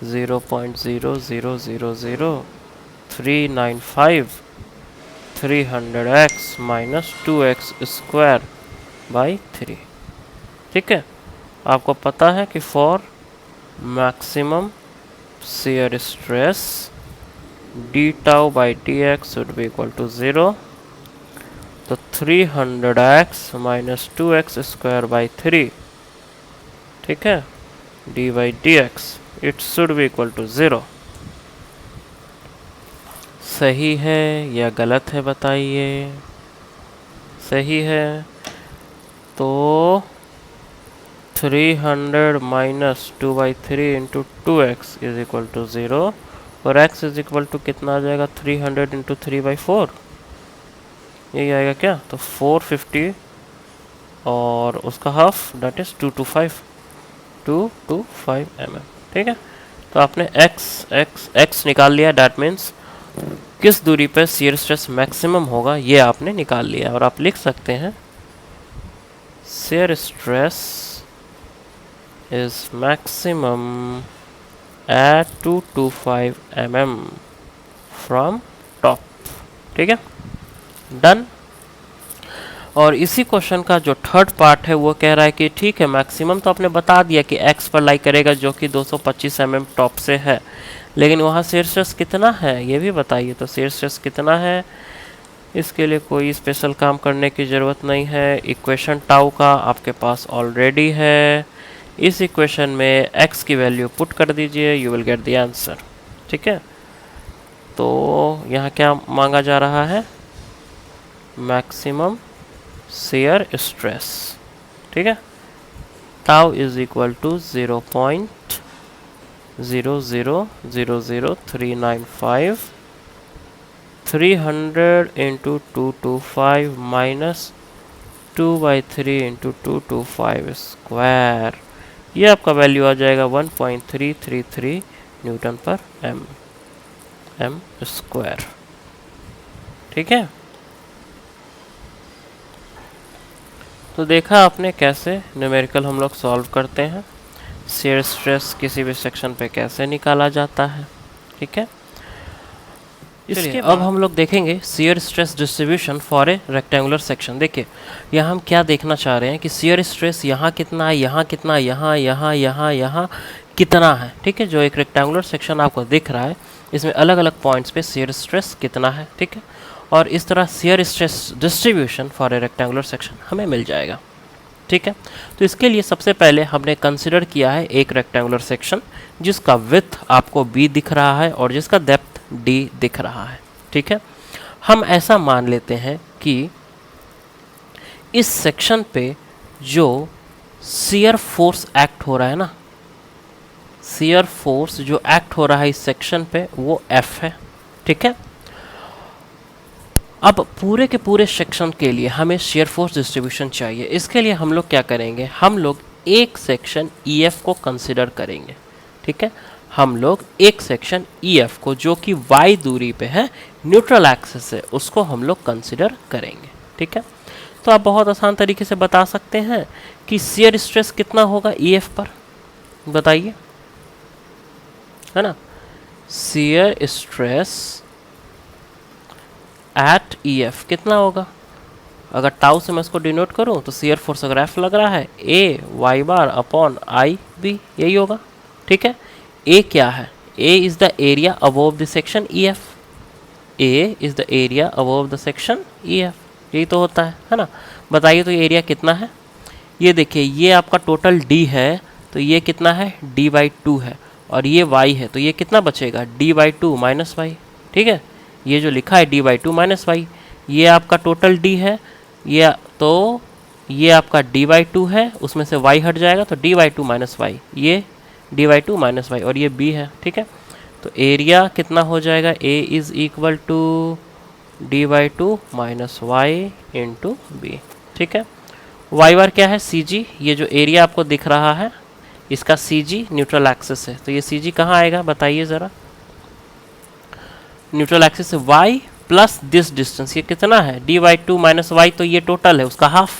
0.0000395 300x minus 2x²/3। ठीक है, आपको पता है कि for maximum shear stress d/dx should be equal to 0, तो 300x माइनस 2x²/3, ठीक है, d/dx it should be equal to 0। सही है या गलत है बताइए? सही है, तो 300 minus 2/3 into 2x is equal to 0, और x इज इक्वल टू कितना आ जाएगा? 300 इंटू 3/4, यही आएगा क्या? तो 450 और उसका हाफ डेट इज 225 mm। ठीक है, तो आपने x निकाल लिया, डेट मीन्स किस दूरी पर शियर स्ट्रेस मैक्सिमम होगा ये आपने निकाल लिया। और आप लिख सकते हैं shear stress is maximum at 225 mm from top। ठीक है, डन। और इसी क्वेश्चन का जो थर्ड पार्ट है वो कह रहा है कि ठीक है, मैक्सिमम तो आपने बता दिया कि x पर लाई करेगा जो कि 225 mm टॉप से है, लेकिन वहाँ शियर स्ट्रेस कितना है ये भी बताइए। तो शियर स्ट्रेस कितना है, इसके लिए कोई स्पेशल काम करने की ज़रूरत नहीं है। इक्वेशन टाउ का आपके पास ऑलरेडी है, इस इक्वेशन में x की वैल्यू पुट कर दीजिए, you will get the answer. ठीक है, तो यहाँ क्या मांगा जा रहा है? Maximum shear stress. ठीक है, tau is equal to 0.0000395 300 into 225 minus 2/3 into 225², ये आपका वैल्यू आ जाएगा 1.333 न्यूटन पर एम स्क्वायर। ठीक है, तो देखा आपने कैसे न्यूमेरिकल हम लोग सॉल्व करते हैं, शियर स्ट्रेस किसी भी सेक्शन पे कैसे निकाला जाता है। ठीक है, इसके अब हम लोग देखेंगे shear stress distribution for a rectangular section. देखिए यहाँ हम क्या देखना चाह रहे हैं कि शियर स्ट्रेस यहाँ कितना है, यहाँ कितना, यहाँ कितना है। ठीक है, जो एक रेक्टेंगुलर सेक्शन आपको दिख रहा है इसमें अलग अलग पॉइंट्स पे शियर स्ट्रेस कितना है। ठीक है, और इस तरह shear stress distribution for a rectangular section हमें मिल जाएगा। ठीक है, तो इसके लिए सबसे पहले हमने कंसिडर किया है एक रेक्टेंगुलर सेक्शन जिसका विड्थ आपको b दिख रहा है और जिसका डेप्थ d दिख रहा है। ठीक है, हम ऐसा मान लेते हैं कि इस सेक्शन पे जो शियर फोर्स एक्ट हो रहा है ना, शियर फोर्स जो एक्ट हो रहा है इस सेक्शन पे वो F है, ठीक है। अब पूरे के पूरे सेक्शन के लिए हमें शियर फोर्स डिस्ट्रीब्यूशन चाहिए। इसके लिए हम लोग क्या करेंगे, हम लोग एक सेक्शन EF को कंसिडर करेंगे, ठीक है। हम लोग एक सेक्शन EF को जो कि y दूरी पे है, न्यूट्रल एक्सिस है, उसको हम लोग कंसिडर करेंगे, ठीक है। तो आप बहुत आसान तरीके से बता सकते हैं कि शियर स्ट्रेस कितना होगा EF पर, बताइए, है ना। शियर स्ट्रेस एट EF कितना होगा, अगर टाउ से मैं इसको डिनोट करूं तो शियर फोर्स अगर F लग रहा है A y bar upon I B, यही होगा, ठीक है। A क्या है, A is the area above the section EF, A is the area above the section EF, यही तो होता है ना। बताइए तो ये एरिया कितना है, ये देखिए ये आपका टोटल D है, तो ये कितना है D/2 है, और ये y है, तो ये कितना बचेगा D/2 माइनस वाई, ठीक है। ये जो लिखा है D/2 माइनस वाई, ये आपका टोटल D है, ये तो ये आपका D/2 है, उसमें से y हट जाएगा तो D/2 माइनस वाई, ये D/2 माइनस वाई, और ये B है, ठीक है। तो एरिया कितना हो जाएगा, A is equal to D/2 minus Y into b, ठीक है। y बार क्या है CG, ये जो एरिया आपको दिख रहा है इसका CG न्यूट्रल एक्सिस है, तो ये CG कहाँ आएगा बताइए ज़रा, न्यूट्रल एक्सिस से y प्लस दिस डिस्टेंस, ये कितना है D/2 माइनस वाई, तो ये टोटल है उसका half,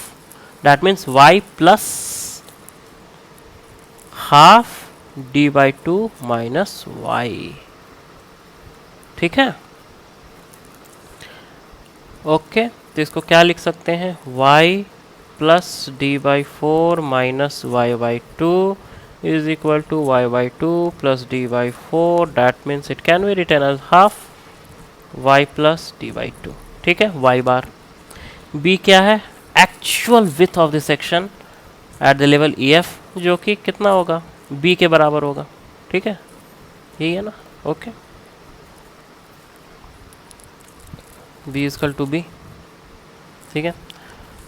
that means y plus half D/2 minus y, ठीक है। ओके, तो इसको क्या लिख सकते हैं, y plus D/4 minus y/2 is equal to y/2 plus D/4, that means it can be written as half y plus D/2, ठीक है। y बार b क्या है, actual width of the section at the level EF, जो कि कितना होगा b के बराबर होगा, ठीक है, यही है ना। Okay, b is equal to b, ठीक है।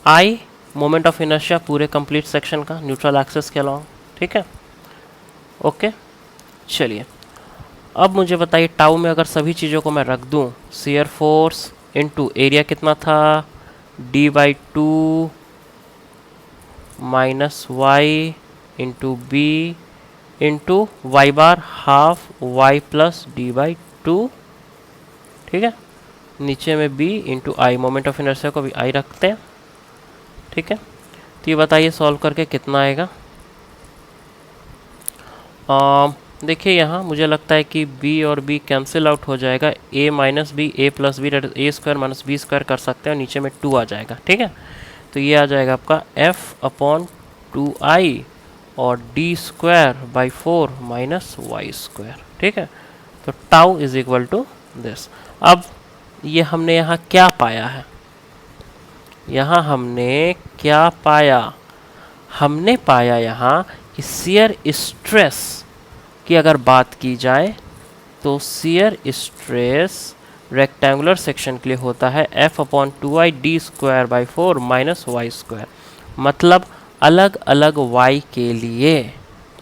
I मोमेंट ऑफ इनर्शिया पूरे कंप्लीट सेक्शन का न्यूट्रल एक्सिस के अलॉन्ग, ठीक है। ओके, चलिए अब मुझे बताइए टाउ में अगर सभी चीज़ों को मैं रख दूं, शियर फोर्स इनटू एरिया कितना था D/2 minus Y into B into Y bar half y plus D/2, ठीक है। नीचे में b into I, moment of inertia को भी I रखते हैं, ठीक है। तो ये बताइए सॉल्व करके कितना आएगा। देखिए यहाँ मुझे लगता है कि b और b कैंसिल आउट हो जाएगा, a minus b a plus b that a square minus b square कर सकते हैं, और नीचे में 2 आ जाएगा, ठीक है। तो ये आ जाएगा आपका f/2i और d²/4 माइनस वाई स्क्वायर, ठीक है। तो tau is equal to this. अब ये हमने यहाँ क्या पाया है, यहाँ हमने क्या पाया, हमने पाया यहाँ कि शियर स्ट्रेस की अगर बात की जाए तो शियर स्ट्रेस रेक्टेंगुलर सेक्शन के लिए होता है f/2i d²/4 minus y square, मतलब अलग अलग y के लिए,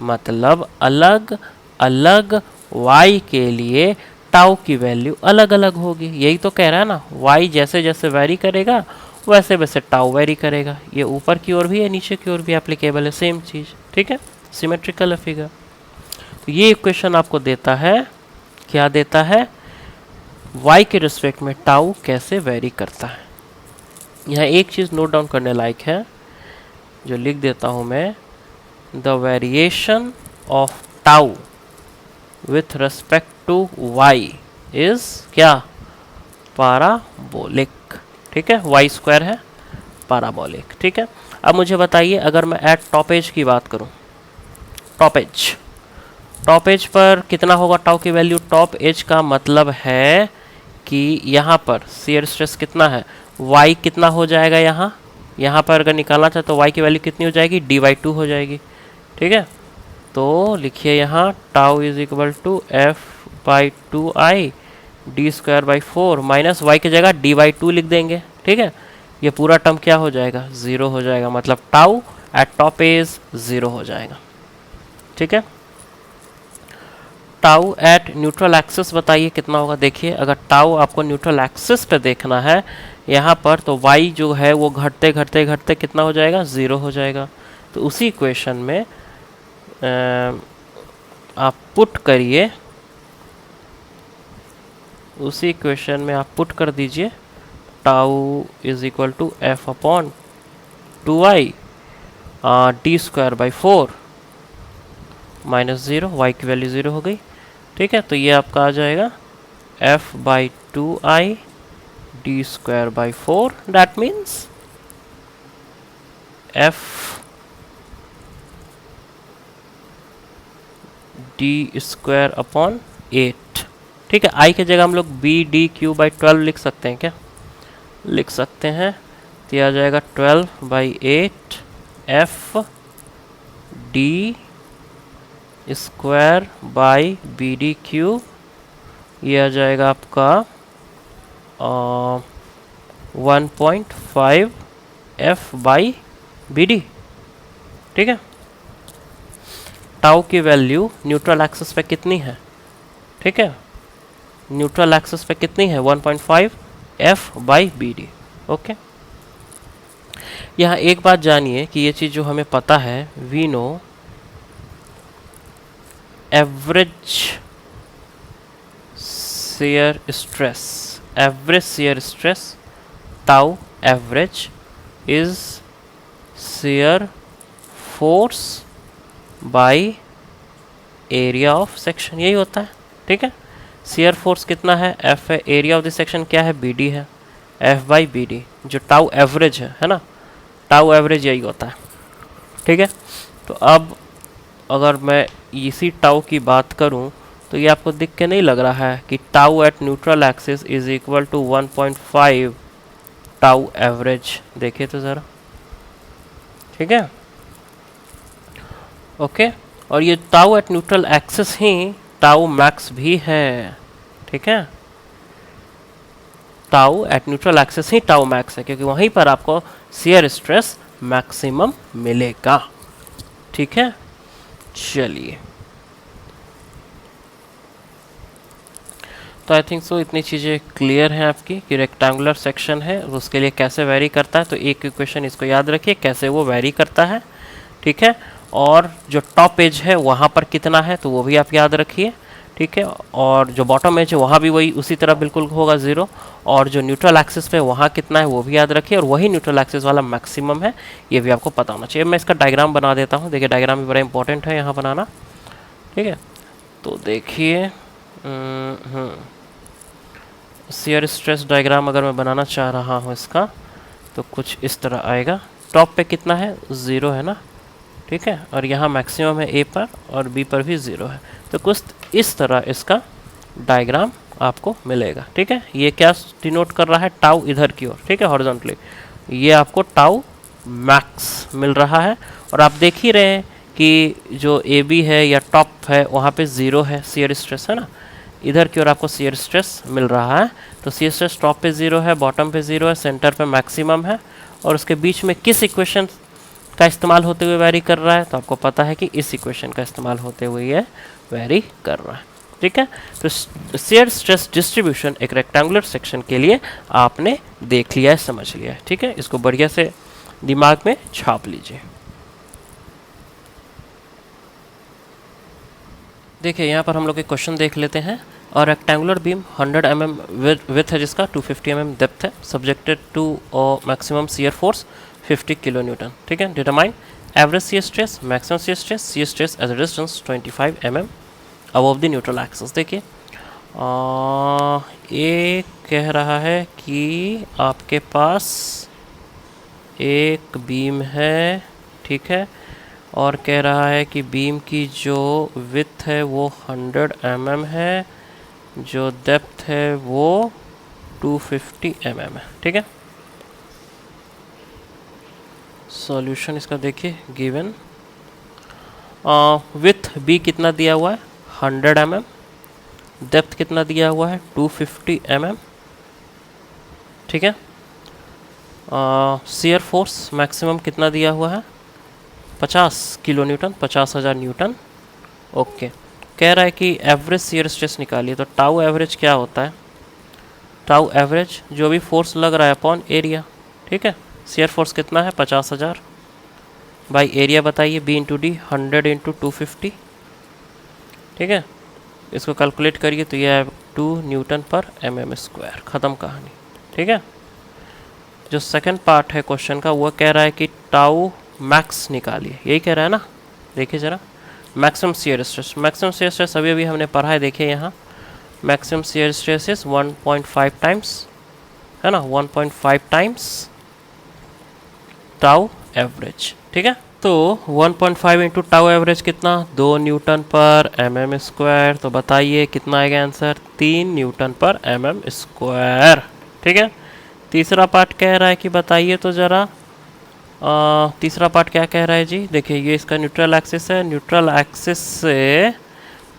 मतलब अलग अलग y के लिए टाउ की वैल्यू अलग अलग होगी, यही तो कह रहा है ना। y जैसे जैसे वेरी करेगा वैसे वैसे टाउ वेरी करेगा, ये ऊपर की ओर भी है नीचे की ओर भी एप्लीकेबल है, सेम चीज़, ठीक है, सिमेट्रिकल है फिगर। तो ये इक्वेशन आपको देता है, क्या देता है, y के रिस्पेक्ट में टाउ कैसे वेरी करता है। यहाँ एक चीज़ नोट डाउन करने लायक है, जो लिख देता हूँ मैं, the variation of tau with respect to y is क्या, पाराबोलिक, ठीक है, वाई स्क्वायर है पाराबोलिक, ठीक है। अब मुझे बताइए अगर मैं एट टॉप एज की बात करूं, टॉप एज पर कितना होगा टाउ की वैल्यू, टॉप एज का मतलब है कि यहाँ पर शियर स्ट्रेस कितना है, y कितना हो जाएगा, यहाँ पर अगर निकालना चाहे तो y की वैल्यू कितनी हो जाएगी D/2 हो जाएगी, ठीक है। तो लिखिए यहाँ tau is equal to f/2i d²/4 minus y की जगह D/2 लिख देंगे, ठीक है। ये पूरा टर्म क्या हो जाएगा, 0 हो जाएगा, मतलब टाउ एट टॉप एज 0 हो जाएगा, ठीक है। टाउ एट न्यूट्रल एक्सिस बताइए कितना होगा। देखिए अगर टाउ आपको न्यूट्रल एक्सिस पे देखना है यहाँ पर, तो y जो है वो घटते घटते घटते कितना हो जाएगा, 0 हो जाएगा। तो उसी इक्वेशन में आप पुट करिए, उसी इक्वेशन में आप पुट कर दीजिए tau is equal to F upon 2i D square by 4 minus 0, y की वैल्यू 0 हो गई। ठीक है, तो ये आपका आ जाएगा f by 2i D square by 4, that means f D square upon 8। ठीक है, i की जगह हम लोग बी डी क्यू बाई 12 लिख सकते हैं क्या, लिख सकते हैं। तो यह आ जाएगा 12 बाई 8 F D square by b d cube, ये आ जाएगा आपका 1.5 एफ बाई बी डी। ठीक है, टाउ की वैल्यू न्यूट्रल एक्सिस पे कितनी है, ठीक है, न्यूट्रल एक्सिस पे कितनी है 1.5 F by b d. Okay, यहाँ एक बात जानिए कि ये चीज़ जो हमें पता है, we know average shear stress, average shear stress tau average is shear force by area of section, यही होता है। ठीक है, shear force कितना है, F है, एरिया ऑफ द सेक्शन क्या है, BD है, F बाई बी डी, जो टाउ एवरेज है ना, टाउ एवरेज यही होता है। ठीक है, तो अब अगर मैं इसी टाउ की बात करूं तो ये आपको दिख के नहीं लग रहा है कि tau at neutral axis is equal to 1.5 tau average. देखिए तो ज़रा, ठीक है, ओके। और ये टाउ एट न्यूट्रल एक्सिस ही टाउ मैक्स भी है। ठीक है, टाउ एट न्यूट्रल एक्सिस ही टाउ मैक्स है, क्योंकि वहीं पर आपको शियर स्ट्रेस मैक्सिमम मिलेगा। ठीक है, चलिए, तो आई थिंक सो इतनी चीज़ें क्लियर हैं आपकी कि रेक्टेंगुलर सेक्शन है उसके लिए कैसे वेरी करता है। तो एक इक्वेशन इसको याद रखिए कैसे वो वेरी करता है। ठीक है, और जो टॉप एज है वहाँ पर कितना है तो वो भी आप याद रखिए। ठीक है, और जो बॉटम एज है वहाँ भी वही उसी तरह बिल्कुल होगा 0, और जो न्यूट्रल एक्सिस पे वहाँ कितना है वो भी याद रखिए, और वही न्यूट्रल एक्सिस वाला मैक्सिमम है ये भी आपको पता होना चाहिए। मैं इसका डायग्राम बना देता हूँ। देखिए डायग्राम भी बड़ा इंपॉर्टेंट है यहाँ बनाना। ठीक है, तो देखिए शियर स्ट्रेस डायग्राम अगर मैं बनाना चाह रहा हूँ इसका, तो कुछ इस तरह आएगा। टॉप पे कितना है, 0 है ना, ठीक है, और यहाँ मैक्सिमम है ए पर और बी पर भी 0 है। तो कुछ इस तरह इसका डायग्राम आपको मिलेगा। ठीक है, ये क्या डिनोट कर रहा है, टाउ इधर की ओर, ठीक है, हॉरिजॉन्टली, ये आपको टाउ मैक्स मिल रहा है। और आप देख ही रहे हैं कि जो ए बी है या टॉप है वहाँ पे 0 है, शियर स्ट्रेस है ना, इधर की ओर आपको शियर स्ट्रेस मिल रहा है। तो शियर स्ट्रेस टॉप पे 0 है, बॉटम पे 0 है, सेंटर पे मैक्सिमम है, और उसके बीच में किस इक्वेशन का इस्तेमाल होते हुए वेरी कर रहा है, तो आपको पता है कि इस इक्वेशन का इस्तेमाल होते हुए ये वेरी कर रहा है। ठीक है, तो शियर स्ट्रेस डिस्ट्रीब्यूशन एक रेक्टेंगुलर सेक्शन के लिए आपने देख लिया है, समझ लिया है। ठीक है, इसको बढ़िया से दिमाग में छाप लीजिए। देखिए यहाँ पर हम लोग एक क्वेश्चन देख लेते हैं। और रेक्टेंगुलर बीम 100 mm विथ है जिसका 250 mm डेप्थ है, subjected to maximum shear force 50 kilo newton. ठीक है, determine average shear stress, maximum shear stress as a distance 25 mm above the neutral axis. देखिए ये कह रहा है कि आपके पास एक बीम है, ठीक है, और कह रहा है कि बीम की जो विड्थ है वो 100 mm है, जो डेप्थ है वो 250 mm है। ठीक है, सॉल्यूशन इसका देखिए, गिवन विड्थ बी कितना दिया हुआ है 100 mm, डेप्थ कितना दिया हुआ है 250 mm। ठीक है, शियर फोर्स मैक्सिमम कितना दिया हुआ है 50 किलो न्यूटन, 50,000 न्यूटन। ओके, कह रहा है कि एवरेज शियर स्ट्रेस निकालिए, तो टाउ एवरेज क्या होता है? टाउ एवरेज जो भी फोर्स लग रहा है अपॉन एरिया, ठीक है। शियर फोर्स कितना है? 50,000 बाई एरिया बताइए, बी इंटू डी 100 इंटू 250, ठीक है। इसको कैलकुलेट करिए तो यह है 2 न्यूटन पर mm स्क्वायर, ख़त्म कहानी, ठीक है। जो सेकंड पार्ट है क्वेश्चन का वो कह रहा है कि टाउ मैक्स निकालिए, यही कह रहा है ना। देखिए ज़रा, maximum shear stress, maximum shear stress अभी अभी हमने पढ़ा है, देखिए यहाँ maximum shear stress is 1.5 times, है ना, 1.5 टाइम्स टाउ एवरेज, ठीक है। तो 1.5 इंटू टाउ एवरेज कितना? 2 न्यूटन पर mm स्क्वायर। तो बताइए कितना आएगा आंसर? 3 न्यूटन पर mm स्क्वायर, ठीक है। तीसरा पार्ट कह रहा है कि बताइए तो ज़रा, तीसरा पार्ट क्या कह रहा है जी? देखिए ये इसका न्यूट्रल एक्सिस है, न्यूट्रल एक्सिस से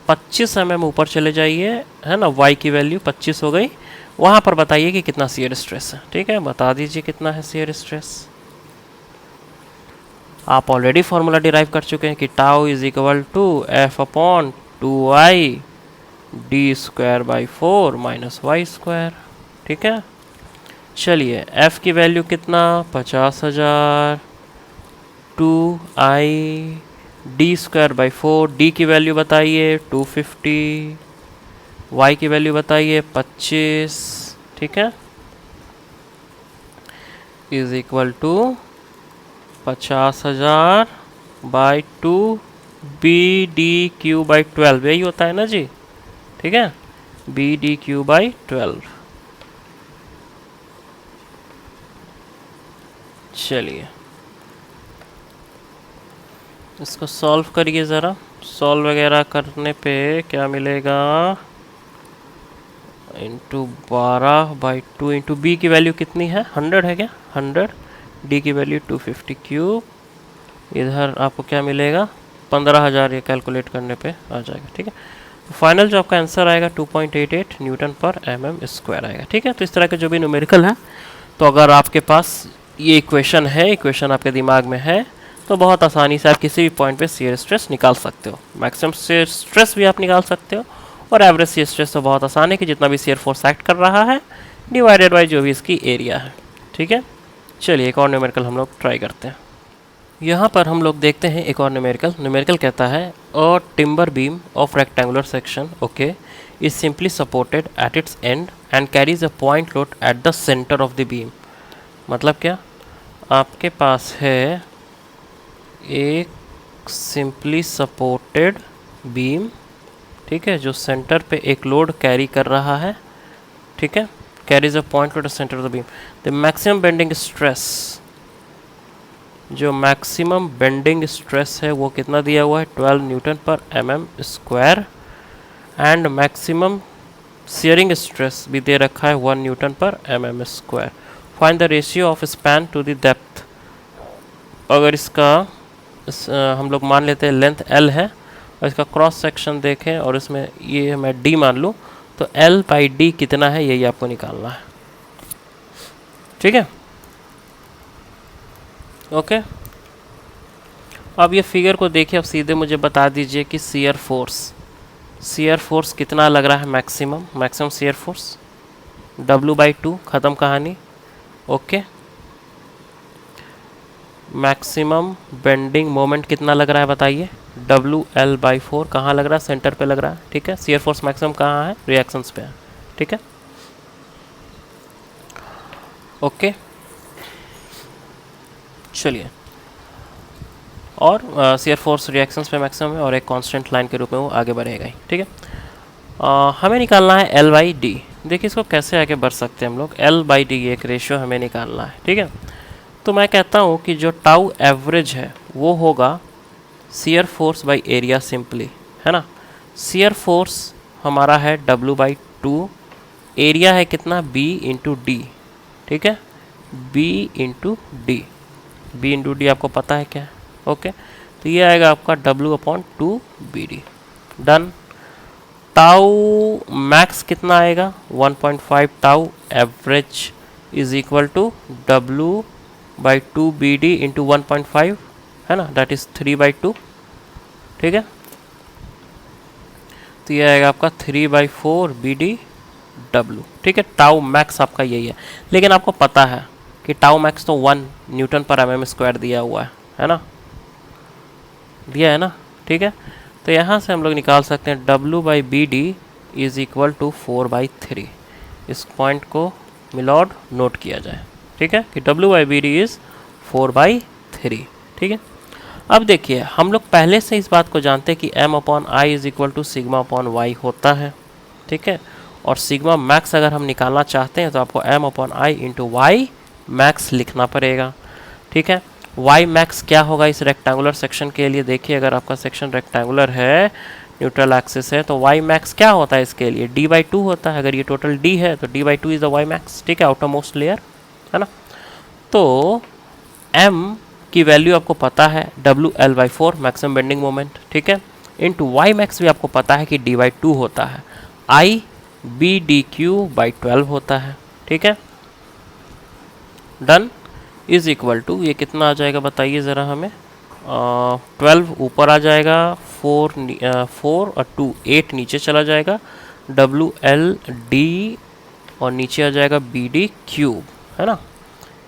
25 mm ऊपर चले जाइए, है ना, y की वैल्यू 25 हो गई, वहाँ पर बताइए कि कितना शियर स्ट्रेस है, ठीक है। बता दीजिए कितना है शियर स्ट्रेस। आप ऑलरेडी फॉर्मूला डिराइव कर चुके हैं कि tau is equal to F upon 2i D square by 4 minus y square, ठीक है। चलिए f की वैल्यू कितना? 50,000, 2i D square by 4, D की वैल्यू बताइए 250, y की वैल्यू बताइए 25, ठीक है, is equal to 50,000 by 2 b d cube by 12, यही होता है ना जी, ठीक है, बी डी क्यू बाई 12। चलिए इसको सॉल्व करिए ज़रा, सॉल्व वगैरह करने पे क्या मिलेगा? इंटू 12 बाई 2 इंटू बी की वैल्यू कितनी है? 100 है क्या? 100, डी की वैल्यू 250 क्यूब, इधर आपको क्या मिलेगा? 15,000, ये कैलकुलेट करने पे आ जाएगा, ठीक है। तो फाइनल जो आपका आंसर आएगा 2.88 न्यूटन पर mm स्क्वायर आएगा, ठीक है। तो इस तरह के जो भी न्यूमेरिकल है, तो अगर आपके पास ये इक्वेशन है, इक्वेशन आपके दिमाग में है, तो बहुत आसानी से आप किसी भी पॉइंट पे शियर स्ट्रेस निकाल सकते हो। मैक्सिमम शियर स्ट्रेस भी आप निकाल सकते हो, और एवरेज शियर स्ट्रेस तो बहुत आसान है कि जितना भी शियर फोर्स एक्ट कर रहा है डिवाइडेड बाई जो भी इसकी एरिया है, ठीक है। चलिए एक और न्यूमेरिकल हम लोग ट्राई करते हैं। यहाँ पर हम लोग देखते हैं एक और न्यूमेरिकल कहता है a timber beam of rectangular section, okay, is simply supported at its end and carries a point load at the centre of the beam. मतलब क्या? आपके पास है एक सिंपली सपोर्टेड बीम, ठीक है, जो सेंटर पे एक लोड कैरी कर रहा है, ठीक है, carries a point load at centre of the beam. The maximum bending stress, जो मैक्सिमम बेंडिंग स्ट्रेस है वो कितना दिया हुआ है? 12 न्यूटन पर mm square, and maximum shearing stress भी दे रखा है 1 न्यूटन पर mm square. Find the ratio of span to the depth. अगर इसका हम लोग मान लेते हैं लेंथ l है, और इसका क्रॉस सेक्शन देखें और इसमें ये मैं d मान लूँ, तो l बाई d कितना है यही आपको निकालना है, ठीक है, ओके। अब ये फिगर को देखिए, अब सीधे मुझे बता दीजिए कि शियर फोर्स कितना लग रहा है? मैक्सिमम शियर फोर्स W/2, ख़त्म कहानी, ओके। मैक्सिमम बेंडिंग मोमेंट कितना लग रहा है बताइए? WL/4, कहाँ लग रहा है? सेंटर पे लग रहा है, ठीक है। शियर फोर्स मैक्सिमम कहाँ है? रिएक्शंस पे है, ठीक है, ओके। चलिए, और शियर फोर्स रिएक्शंस पे मैक्सिमम है और एक कांस्टेंट लाइन के रूप में वो आगे बढ़ेगा ही, ठीक है। हमें निकालना है L/D। देखिए इसको कैसे आगे बढ़ सकते हैं हम लोग, L/D एक रेशियो हमें निकालना है, ठीक है। तो मैं कहता हूँ कि जो टाउ एवरेज है वो होगा shear force by area simply, है ना। शियर फोर्स हमारा है W/2, एरिया है कितना? B इंटू डी, ठीक है, B into D, B into D आपको पता है क्या है, ओके। तो ये आएगा आपका W/2BD, डन। टाउ मैक्स कितना आएगा? 1.5 tau average is equal to W/2BD into 1.5, है ना, दैट इज 3/2, ठीक है। तो ये आएगा आपका 3/4 BD/W। ठीक है, टाउ मैक्स आपका यही है। लेकिन आपको पता है कि टाउ मैक्स तो 1 न्यूटन पर mm² दिया हुआ है ना, दिया है ना। ठीक है, तो यहाँ से हम लोग निकाल सकते हैं W/BD इज इक्वल टू 4/3। इस पॉइंट को मिलॉर्ड नोट किया जाए, ठीक है, कि W/BD इज 4/3। ठीक है, अब देखिए हम लोग पहले से इस बात को जानते हैं कि M/I इज इक्वल टू सिग्मा/Y होता है। ठीक है, और सिग्मा मैक्स अगर हम निकालना चाहते हैं तो आपको M/I इंटू वाई मैक्स लिखना पड़ेगा। ठीक है, वाई मैक्स क्या होगा इस रेक्टेंगुलर सेक्शन के लिए? देखिए अगर आपका सेक्शन रेक्टेंगुलर है, न्यूट्रल एक्सिस है, तो वाई मैक्स क्या होता है इसके लिए? D/2 होता है। अगर ये टोटल D है तो D/2 is the Y max. ठीक है, आउटर मोस्ट लेयर है ना। तो M की वैल्यू आपको पता है WL/4 मैक्सिमम बेंडिंग मोमेंट। ठीक है, इंटू वाई मैक्स भी आपको पता है कि D/2 होता है, I BDQ/12 होता है। ठीक है, डन, इज इक्वल टू ये कितना आ जाएगा बताइए ज़रा हमें। 12 ऊपर आ जाएगा, 4 और 2 8 नीचे चला जाएगा, WLD और नीचे आ जाएगा BD³ है ना।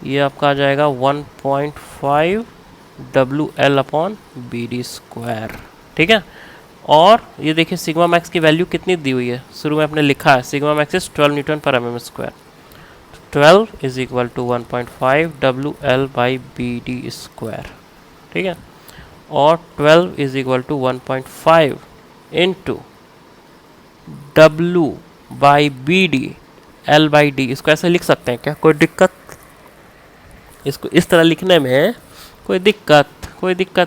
ये आपका आ जाएगा 1.5 WL/BD²। ठीक है, और ये देखिए सिग्मा मैक्स की वैल्यू कितनी दी हुई है, शुरू में आपने लिखा है सिग्मा मैक्स इज 12 न्यूटन पर mm²। 12 is equal to 1.5 WL/BD²। ठीक है, और 12 is equal to 1.5 into W/BD L/D। इसको ऐसे लिख सकते हैं क्या? कोई दिक्कत? इसको इस तरह लिखने में कोई दिक्कत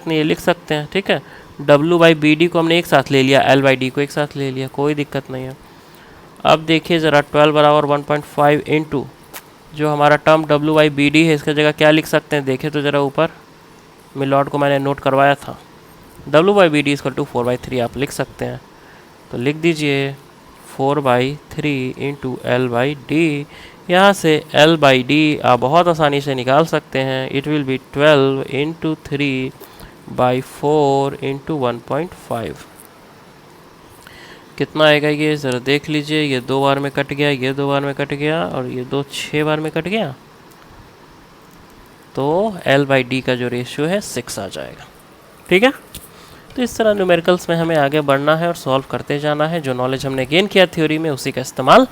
नहीं है, लिख सकते हैं। ठीक है, W/BD को हमने एक साथ ले लिया, L/D को एक साथ ले लिया, कोई दिक्कत नहीं है। अब देखिए ज़रा 12 बराबर 1.5 इंटू जो हमारा टर्म W/BD है, इसका जगह क्या लिख सकते हैं? देखिए तो ज़रा ऊपर मिलॉर्ड को मैंने नोट करवाया था, W/BD इक्वल टू 4/3 आप लिख सकते हैं। तो लिख दीजिए 4/3 इंटू L/D। यहाँ से L/D आप बहुत आसानी से निकाल सकते हैं। It will B 12 into 3/4 into 1.5। कितना आएगा ये ज़रा देख लीजिए। ये 2 बार में कट गया, ये 2 बार में कट गया, और ये 2 6 बार में कट गया। तो L/D का जो रेशियो है 6 आ जाएगा। ठीक है, तो इस तरह न्यूमेरिकल्स में हमें आगे बढ़ना है और सॉल्व करते जाना है। जो नॉलेज हमने गेन किया थ्योरी में उसी का इस्तेमाल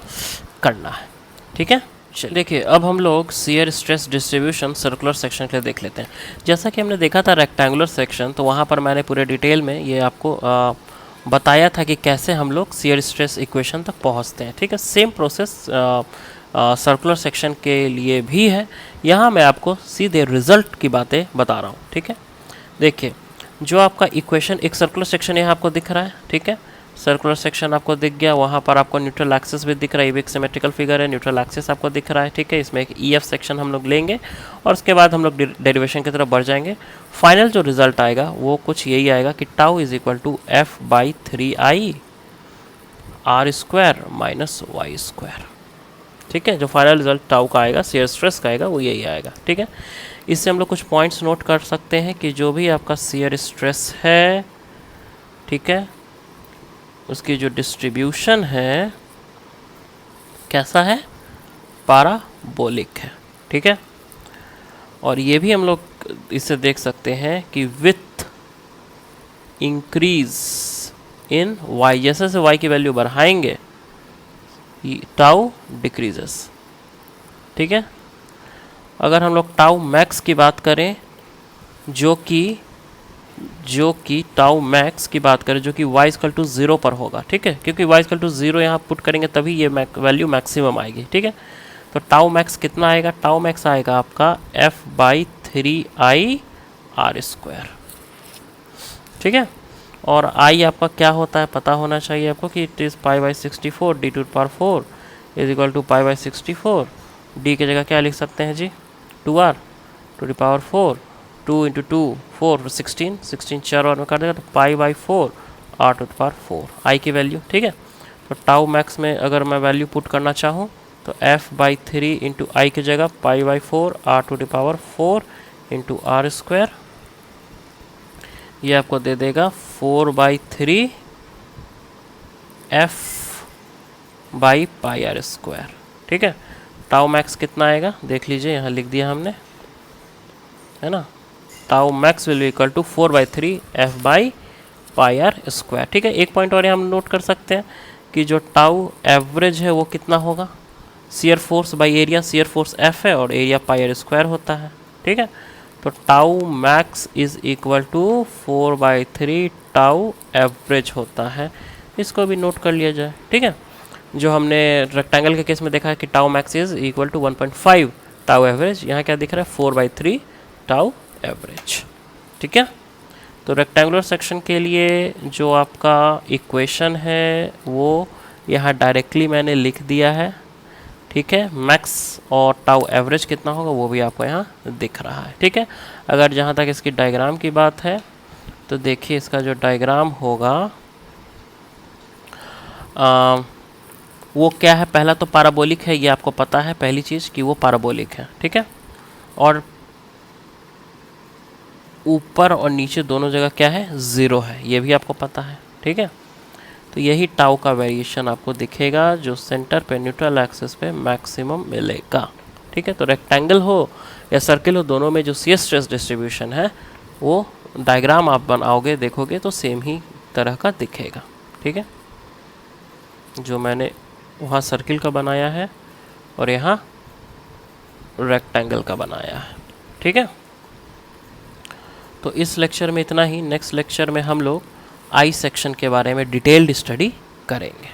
करना है। ठीक है, चलिए देखिए अब हम लोग shear stress distribution circular section के लिए देख लेते हैं। जैसा कि हमने देखा था रेक्टेंगुलर सेक्शन, तो वहाँ पर मैंने पूरे डिटेल में ये आपको बताया था कि कैसे हम लोग शियर स्ट्रेस इक्वेशन तक पहुँचते हैं। ठीक है, सेम प्रोसेस सर्कुलर सेक्शन के लिए भी है। यहाँ मैं आपको सीधे रिजल्ट की बातें बता रहा हूँ। ठीक है, देखिए जो आपका इक्वेशन, एक सर्कुलर सेक्शन यहाँ आपको दिख रहा है। ठीक है, सर्कुलर सेक्शन आपको दिख गया, वहाँ पर आपको न्यूट्रल एक्सिस भी दिख रहा है, ये भी एक सिमेट्रिकल फिगर है, न्यूट्रल एक्सिस आपको दिख रहा है। ठीक है, इसमें एक EF सेक्शन हम लोग लेंगे और उसके बाद हम लोग डेरिवेशन की तरफ बढ़ जाएंगे। फाइनल जो रिजल्ट आएगा वो कुछ यही आएगा कि tau is equal to F/3I R² minus Y²। ठीक है, जो फाइनल रिजल्ट टाउ का आएगा, शियर स्ट्रेस का आएगा, वो यही आएगा। ठीक है, इससे हम लोग कुछ पॉइंट्स नोट कर सकते हैं कि जो भी आपका शियर स्ट्रेस है, ठीक है, उसकी जो डिस्ट्रीब्यूशन है कैसा है? पैराबोलिक है। ठीक है, और ये भी हम लोग इससे देख सकते हैं कि विथ इंक्रीज इन y, जैसे से y की वैल्यू बढ़ाएंगे टाउ डिक्रीजेस। ठीक है, अगर हम लोग टाउ मैक्स की बात करें, जो कि टाउ मैक्स की बात करें, जो कि y=0 पर होगा। ठीक है, क्योंकि y=0 यहाँ पुट करेंगे तभी ये वैल्यू मैक्सिमम आएगी। ठीक है, तो टाउ मैक्स कितना आएगा? टाउ मैक्स आएगा आपका F/3I R²। ठीक है, और I आपका क्या होता है पता होना चाहिए आपको कि it is π/64 D⁴ is equal to π/64। D की जगह क्या लिख सकते हैं जी? 2R टू द पावर 4, 2 इंटू 2 4 16 16 4 बार में कर देगा तो π/4 R to the power 4 I की वैल्यू। ठीक है, तो टाउ मैक्स में अगर मैं वैल्यू पुट करना चाहूँ तो F/3 इंटू I की जगह π/4 R to the power 4 into R², ये आपको दे देगा 4/3 F by pi r square. ठीक है, टाउ मैक्स कितना आएगा देख लीजिए, यहाँ लिख दिया हमने, है ना। Tau max will be equal to 4/3 F by pi r square. ठीक है, एक पॉइंट और हम नोट कर सकते हैं कि जो टाउ एवरेज है वो कितना होगा, shear force by area, shear force F है और एरिया पाई आर स्क्वायर होता है। ठीक है, तो tau max is equal to 4/3 tau average होता है, इसको भी नोट कर लिया जाए। ठीक है, जो हमने रेक्टेंगल के केस में देखा है कि tau max is equal to 1.5 tau average, यहाँ क्या दिख रहा है 4/3 टाउ एवरेज। ठीक है, तो रेक्टेंगुलर सेक्शन के लिए जो आपका इक्वेशन है वो यहाँ डायरेक्टली मैंने लिख दिया है। ठीक है, मैक्स और टाउ एवरेज कितना होगा वो भी आपको यहाँ दिख रहा है। ठीक है, अगर जहाँ तक इसकी डायग्राम की बात है तो देखिए इसका जो डायग्राम होगा वो क्या है, पहला तो पैराबोलिक है, ये आपको पता है पहली चीज़ कि वो पैराबोलिक है। ठीक है, और ऊपर और नीचे दोनों जगह क्या है, ज़ीरो है, ये भी आपको पता है। ठीक है, तो यही टाउ का वेरिएशन आपको दिखेगा जो सेंटर पे न्यूट्रल एक्सिस पे मैक्सिमम मिलेगा। ठीक है, तो रेक्टेंगल हो या सर्किल हो, दोनों में जो शियर स्ट्रेस डिस्ट्रीब्यूशन है वो डायग्राम आप बनाओगे देखोगे तो सेम ही तरह का दिखेगा। ठीक है, जो मैंने वहाँ सर्किल का बनाया है और यहाँ रेक्टेंगल का बनाया है। ठीक है, तो इस लेक्चर में इतना ही। नेक्स्ट लेक्चर में हम लोग आई सेक्शन के बारे में डिटेल्ड स्टडी करेंगे।